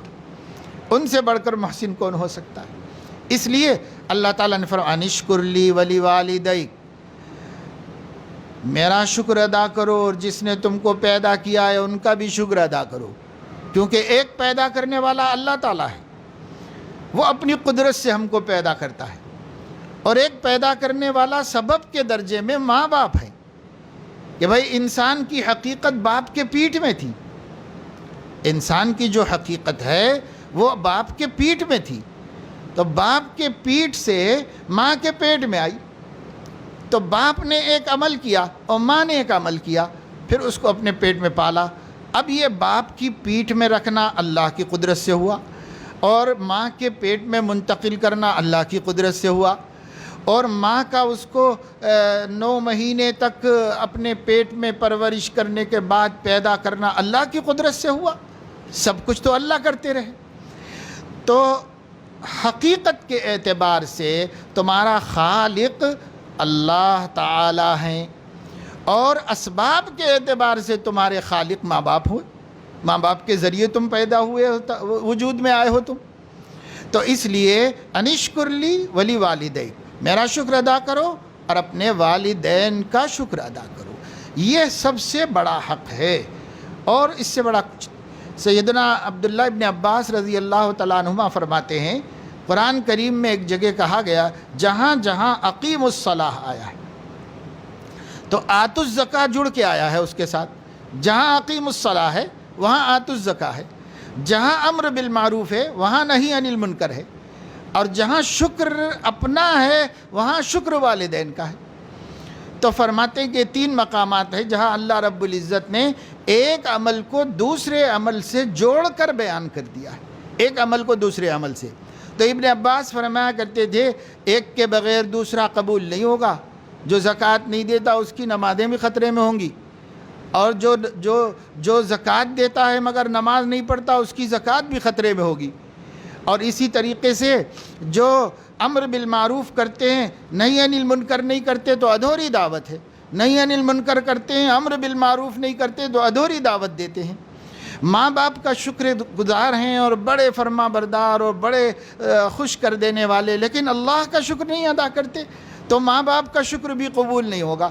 ان سے بڑھ کر محسن کون ہو سکتا ہے؟ اس لیے اللہ تعالیٰ نے فرمایا انشکر لی ولی والدیک، میرا شکر ادا کرو اور جس نے تم کو پیدا کیا ہے ان کا بھی شکر ادا کرو، کیونکہ ایک پیدا کرنے والا اللہ تعالیٰ ہے، وہ اپنی قدرت سے ہم کو پیدا کرتا ہے، اور ایک پیدا کرنے والا سبب کے درجے میں ماں باپ ہے، کہ بھائی انسان کی حقیقت باپ کے پیٹھ میں تھی، انسان کی جو حقیقت ہے وہ باپ کے پیٹھ میں تھی، تو باپ کے پیٹھ سے ماں کے پیٹ میں آئی، تو باپ نے ایک عمل کیا اور ماں نے ایک عمل کیا، پھر اس کو اپنے پیٹ میں پالا۔ اب یہ باپ کی پیٹھ میں رکھنا اللہ کی قدرت سے ہوا، اور ماں کے پیٹ میں منتقل کرنا اللہ کی قدرت سے ہوا، اور ماں کا اس کو 9 مہینے تک اپنے پیٹ میں پرورش کرنے کے بعد پیدا کرنا اللہ کی قدرت سے ہوا۔ سب کچھ تو اللہ کرتے رہے۔ تو حقیقت کے اعتبار سے تمہارا خالق اللہ تعالی ہیں، اور اسباب کے اعتبار سے تمہارے خالق ماں باپ ہوئے، ماں باپ کے ذریعے تم پیدا ہوئے، وجود میں آئے ہو تم۔ تو اس لیے انشکر لی ولی والدیک، میرا شکر ادا کرو اور اپنے والدین کا شکر ادا کرو، یہ سب سے بڑا حق ہے، اور اس سے بڑا کچھ۔ سیدنا عبداللہ ابن عباس رضی اللہ تعالیٰ عنہما فرماتے ہیں، قرآن کریم میں ایک جگہ کہا گیا جہاں جہاں اقیم الصلاح آیا ہے تو آت الزکاۃ جڑ کے آیا ہے اس کے ساتھ، جہاں اقیم الصلاح ہے وہاں آت الزکاۃ ہے، جہاں امر بالمعروف ہے وہاں نہی عن المنکر ہے، اور جہاں شکر اپنا ہے وہاں شکر والدین کا ہے۔ تو فرماتے ہیں کہ 3 مقامات ہیں جہاں اللہ رب العزت نے ایک عمل کو دوسرے عمل سے جوڑ کر بیان کر دیا ہے، ایک عمل کو دوسرے عمل سے۔ تو ابن عباس فرمایا کرتے تھے ایک کے بغیر دوسرا قبول نہیں ہوگا، جو زکوٰۃ نہیں دیتا اس کی نمازیں بھی خطرے میں ہوں گی، اور جو زکوٰۃ دیتا ہے مگر نماز نہیں پڑھتا اس کی زکوٰۃ بھی خطرے میں ہوگی، اور اسی طریقے سے جو امر بالمعروف کرتے ہیں نہی عن المنکر نہیں کرتے تو ادھوری دعوت ہے، نہی عن المنکر کرتے ہیں امر بالمعروف نہیں کرتے تو ادھوری دعوت دیتے ہیں۔ ماں باپ کا شکر گزار ہیں اور بڑے فرما بردار اور بڑے خوش کر دینے والے، لیکن اللہ کا شکر نہیں ادا کرتے تو ماں باپ کا شکر بھی قبول نہیں ہوگا،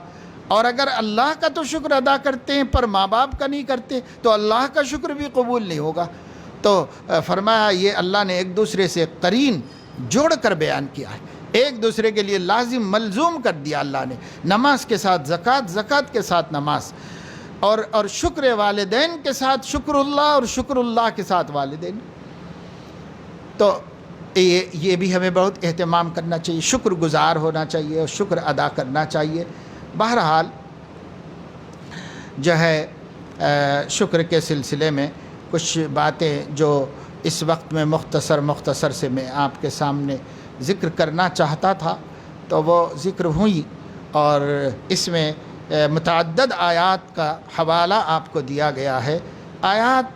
اور اگر اللہ کا تو شکر ادا کرتے ہیں پر ماں باپ کا نہیں کرتے تو اللہ کا شکر بھی قبول نہیں ہوگا۔ تو فرمایا یہ اللہ نے ایک دوسرے سے قرین جوڑ کر بیان کیا ہے، ایک دوسرے کے لیے لازم ملزوم کر دیا اللہ نے، نماز کے ساتھ زکوٰۃ، زکوٰۃ کے ساتھ نماز، اور شکر والدین کے ساتھ شکر اللہ، اور شکر اللہ کے ساتھ والدین۔ تو یہ بھی ہمیں بہت اہتمام کرنا چاہیے، شکر گزار ہونا چاہیے اور شکر ادا کرنا چاہیے۔ بہرحال جو ہے شکر کے سلسلے میں کچھ باتیں جو اس وقت میں مختصر سے میں آپ کے سامنے ذکر کرنا چاہتا تھا تو وہ ذکر ہوئی، اور اس میں متعدد آیات کا حوالہ آپ کو دیا گیا ہے۔ آیات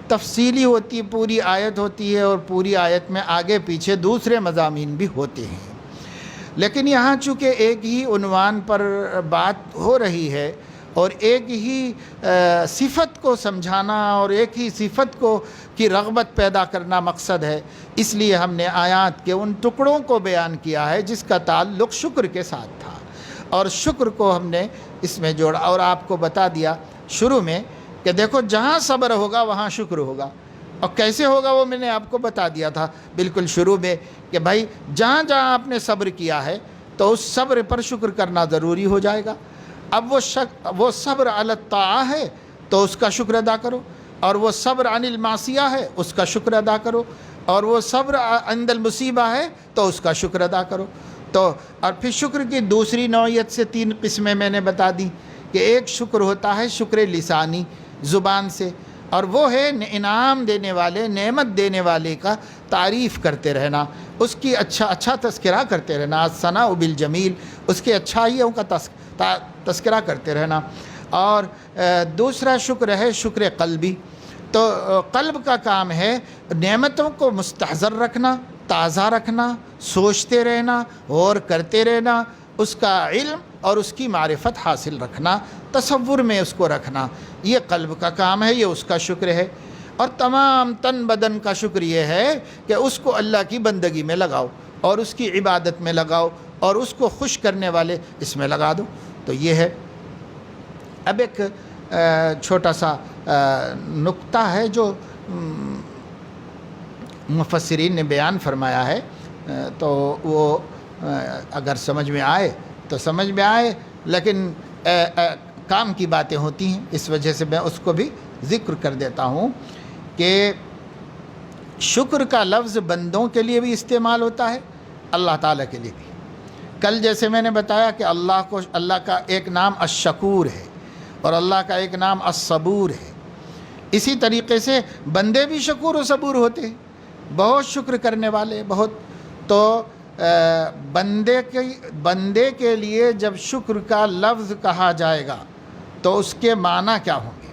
تفصیلی ہوتی، پوری آیت ہوتی ہے، اور پوری آیت میں آگے پیچھے دوسرے مضامین بھی ہوتے ہیں، لیکن یہاں چونکہ ایک ہی عنوان پر بات ہو رہی ہے اور ایک ہی صفت کو سمجھانا اور ایک ہی صفت کی رغبت پیدا کرنا مقصد ہے، اس لیے ہم نے آیات کے ان ٹکڑوں کو بیان کیا ہے جس کا تعلق شکر کے ساتھ تھا، اور شکر کو ہم نے اس میں جوڑا، اور آپ کو بتا دیا شروع میں کہ دیکھو جہاں صبر ہوگا وہاں شکر ہوگا، اور کیسے ہوگا وہ میں نے آپ کو بتا دیا تھا بالکل شروع میں کہ بھائی جہاں جہاں آپ نے صبر کیا ہے تو اس صبر پر شکر کرنا ضروری ہو جائے گا۔ اب وہ صبر علی الطاعہ ہے تو اس کا شکر ادا کرو، اور وہ صبر عن المعصیہ ہے اس کا شکر ادا کرو، اور وہ صبر عند المصیبہ ہے تو اس کا شکر ادا کرو۔ تو اور پھر شکر کی دوسری نوعیت سے 3 قسمیں میں نے بتا دی کہ ایک شکر ہوتا ہے شکر لسانی، زبان سے، اور وہ ہے انعام دینے والے، نعمت دینے والے کا تعریف کرتے رہنا، اس کی اچھا تذکرہ کرتے رہنا، الثناء بالجمیل، اس کے اچھائیوں کا تذکرہ کرتے رہنا۔ اور دوسرا شکر ہے شکر قلبی، تو قلب کا کام ہے نعمتوں کو مستحضر رکھنا، تازہ رکھنا، سوچتے رہنا، غور کرتے رہنا، اس کا علم اور اس کی معرفت حاصل رکھنا، تصور میں اس کو رکھنا، یہ قلب کا کام ہے، یہ اس کا شکر ہے۔ اور تمام تن بدن کا شکر یہ ہے کہ اس کو اللہ کی بندگی میں لگاؤ، اور اس کی عبادت میں لگاؤ اور اس کو خوش کرنے والے اس میں لگا دو. تو یہ ہے. اب ایک چھوٹا سا نقطہ ہے جو مفسرین نے بیان فرمایا ہے، تو وہ اگر سمجھ میں آئے تو سمجھ میں آئے، لیکن کام کی باتیں ہوتی ہیں، اس وجہ سے میں اس کو بھی ذکر کر دیتا ہوں کہ شکر کا لفظ بندوں کے لیے بھی استعمال ہوتا ہے، اللہ تعالیٰ کے لیے بھی. کل جیسے میں نے بتایا کہ اللہ کا ایک نام الشکور ہے اور اللہ کا ایک نام الصبور ہے. اسی طریقے سے بندے بھی شکور و صبور ہوتے ہیں، بہت شکر کرنے والے بہت. تو بندے کے لیے جب شکر کا لفظ کہا جائے گا تو اس کے معنی کیا ہوں گے؟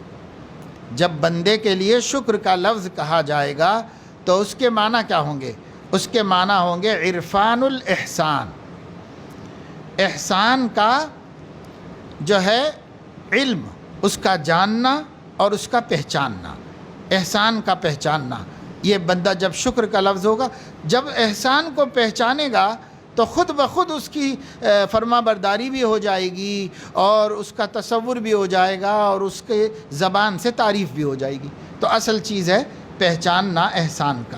جب بندے کے لیے شکر کا لفظ کہا جائے گا تو اس کے معنی کیا ہوں گے؟ اس کے معنی ہوں گے عرفان الاحسان. احسان کا جو ہے علم، اس کا جاننا اور اس کا پہچاننا، احسان کا پہچاننا. یہ بندہ جب شکر کا لفظ ہوگا، جب احسان کو پہچانے گا تو خود بخود اس کی فرما برداری بھی ہو جائے گی اور اس کا تصور بھی ہو جائے گا اور اس کے زبان سے تعریف بھی ہو جائے گی. تو اصل چیز ہے پہچاننا احسان کا.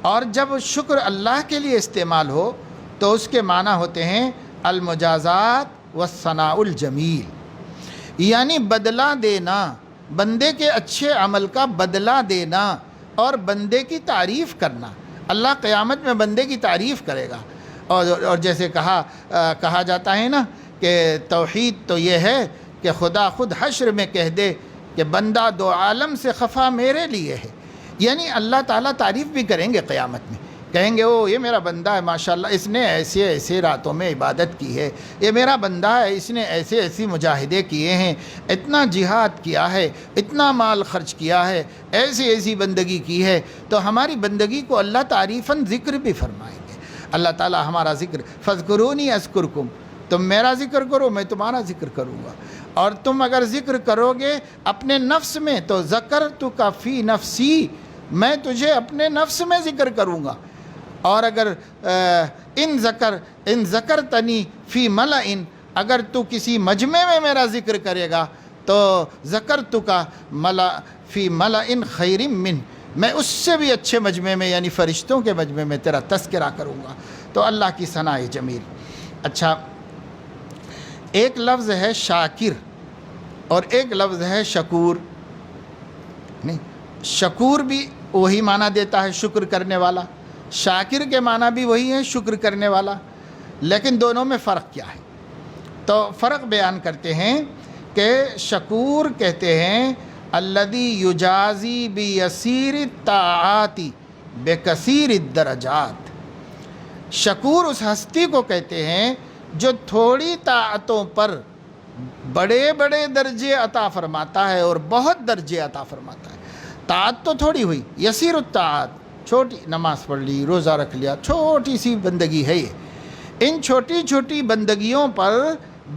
اور جب شکر اللہ کے لیے استعمال ہو تو اس کے معنی ہوتے ہیں المجازات والثناء الجمیل، یعنی بدلہ دینا، بندے کے اچھے عمل کا بدلہ دینا اور بندے کی تعریف کرنا. اللہ قیامت میں بندے کی تعریف کرے گا. اور جیسے کہا جاتا ہے نا کہ توحید تو یہ ہے کہ خدا خود حشر میں کہہ دے کہ بندہ دو عالم سے خفا میرے لیے ہے. یعنی اللہ تعالیٰ تعریف بھی کریں گے قیامت میں، کہیں گے او یہ میرا بندہ ہے ماشاءاللہ، اس نے ایسے ایسے راتوں میں عبادت کی ہے، یہ میرا بندہ ہے، اس نے ایسے ایسی مجاہدے کیے ہیں، اتنا جہاد کیا ہے، اتنا مال خرچ کیا ہے، ایسی ایسی بندگی کی ہے. تو ہماری بندگی کو اللہ تعریفاً ذکر بھی فرمائیں گے. اللہ تعالیٰ ہمارا ذکر فاذکرونی اذکرکم، تم میرا ذکر کرو میں تمہارا ذکر کروں گا. اور تم اگر ذکر کرو گے اپنے نفس میں تو ذکرتک فی نفسی، میں تجھے اپنے نفس میں ذکر کروں گا. اور اگر ان ذکرتنی فی ملأ، اگر تو کسی مجمع میں میرا ذکر کرے گا تو ذکرتک فی ملأ خیر من، میں اس سے بھی اچھے مجمع میں یعنی فرشتوں کے مجمع میں تیرا تذکرہ کروں گا. تو اللہ کی ثناء جمیل. اچھا، ایک لفظ ہے شاکر اور ایک لفظ ہے شکور. نہیں، شکور بھی وہی معنی دیتا ہے شکر کرنے والا، شاکر کے معنی بھی وہی ہے شکر کرنے والا، لیکن دونوں میں فرق کیا ہے؟ تو فرق بیان کرتے ہیں کہ شکور کہتے ہیں الذی یجازی بیسیر الطاعات بکثیر الدرجات. شکور اس ہستی کو کہتے ہیں جو تھوڑی طاعتوں پر بڑے بڑے درجے عطا فرماتا ہے اور بہت درجے عطا فرماتا ہے. طاعت تو تھوڑی ہوئی، یسیر الطاعات، چھوٹی نماز پڑھ لی، روزہ رکھ لیا، چھوٹی سی بندگی ہے یہ. ان چھوٹی چھوٹی بندگیوں پر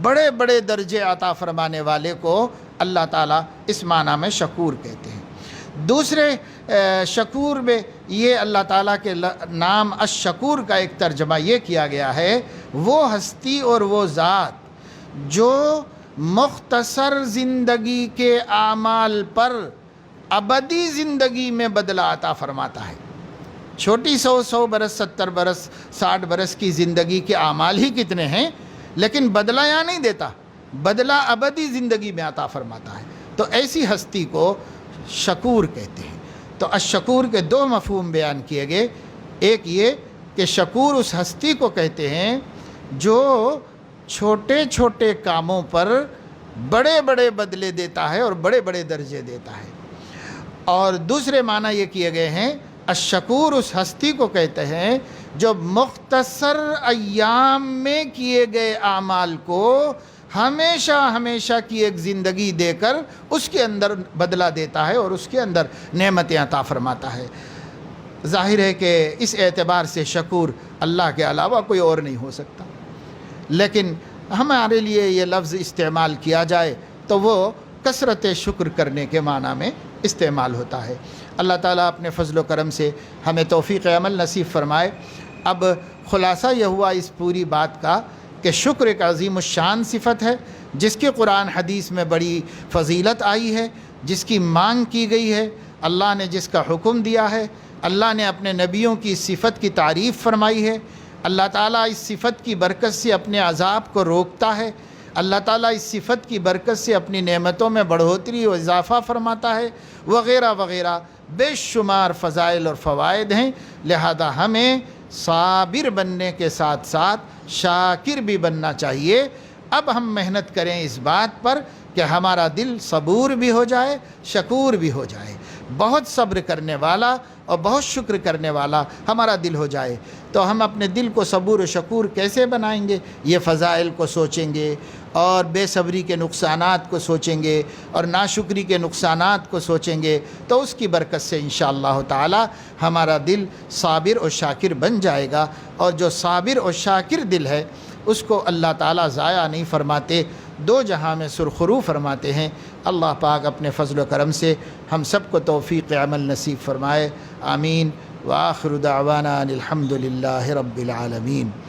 بڑے بڑے درجے عطا فرمانے والے کو اللہ تعالیٰ اس معنی میں شکور کہتے ہیں. دوسرے شکور میں یہ اللہ تعالیٰ کے نام الشکور کا ایک ترجمہ یہ کیا گیا ہے، وہ ہستی اور وہ ذات جو مختصر زندگی کے اعمال پر ابدی زندگی میں بدلہ عطا فرماتا ہے. چھوٹی 100 برس 70 برس 60 برس کی زندگی کے اعمال ہی کتنے ہیں، لیکن بدلہ یہاں نہیں دیتا، بدلہ ابدی زندگی میں عطا فرماتا ہے. تو ایسی ہستی کو شکور کہتے ہیں. تو الشکور کے دو مفہوم بیان کیے گئے. ایک یہ کہ شکور اس ہستی کو کہتے ہیں جو چھوٹے چھوٹے کاموں پر بڑے بڑے بدلے دیتا ہے اور بڑے بڑے درجے دیتا ہے. اور دوسرے معنی یہ کیے گئے ہیں الشکور اس ہستی کو کہتے ہیں جو مختصر ایام میں کیے گئے اعمال کو ہمیشہ ہمیشہ کی ایک زندگی دے کر اس کے اندر بدلہ دیتا ہے اور اس کے اندر نعمتیں عطا فرماتا ہے. ظاہر ہے کہ اس اعتبار سے شکور اللہ کے علاوہ کوئی اور نہیں ہو سکتا، لیکن ہمارے لیے یہ لفظ استعمال کیا جائے تو وہ کثرت شکر کرنے کے معنی میں استعمال ہوتا ہے. اللہ تعالیٰ اپنے فضل و کرم سے ہمیں توفیق عمل نصیب فرمائے اب خلاصہ یہ ہوا اس پوری بات کا کہ شکر ایک عظیم الشان صفت ہے جس کی قرآن حدیث میں بڑی فضیلت آئی ہے، جس کی مانگ کی گئی ہے، اللہ نے جس کا حکم دیا ہے، اللہ نے اپنے نبیوں کی اس صفت کی تعریف فرمائی ہے۔ اللہ تعالیٰ اس صفت کی برکت سے اپنے عذاب کو روکتا ہے، اللہ تعالیٰ اس صفت کی برکت سے اپنی نعمتوں میں بڑھوتری و اضافہ فرماتا ہے، وغیرہ وغیرہ بے شمار فضائل اور فوائد ہیں۔ لہذا ہمیں صابر بننے کے ساتھ ساتھ شاکر بھی بننا چاہیے۔ اب ہم محنت کریں اس بات پر کہ ہمارا دل صبور بھی ہو جائے، شکور بھی ہو جائے، بہت صبر کرنے والا اور بہت شکر کرنے والا ہمارا دل ہو جائے۔ تو ہم اپنے دل کو صبور و شکور کیسے بنائیں گے؟ یہ فضائل کو سوچیں گے اور بے صبری کے نقصانات کو سوچیں گے اور ناشکری کے نقصانات کو سوچیں گے، تو اس کی برکت سے انشاءاللہ تعالی ہمارا دل صابر و شاکر بن جائے گا۔ اور جو صابر و شاکر دل ہے اس کو اللہ تعالیٰ ضائع نہیں فرماتے، دو جہاں میں سرخرو فرماتے ہیں۔ اللہ پاک اپنے فضل و کرم سے ہم سب کو توفیق عمل نصیب فرمائے، آمین۔ وآخر دعوانا الحمد للہ رب العالمین۔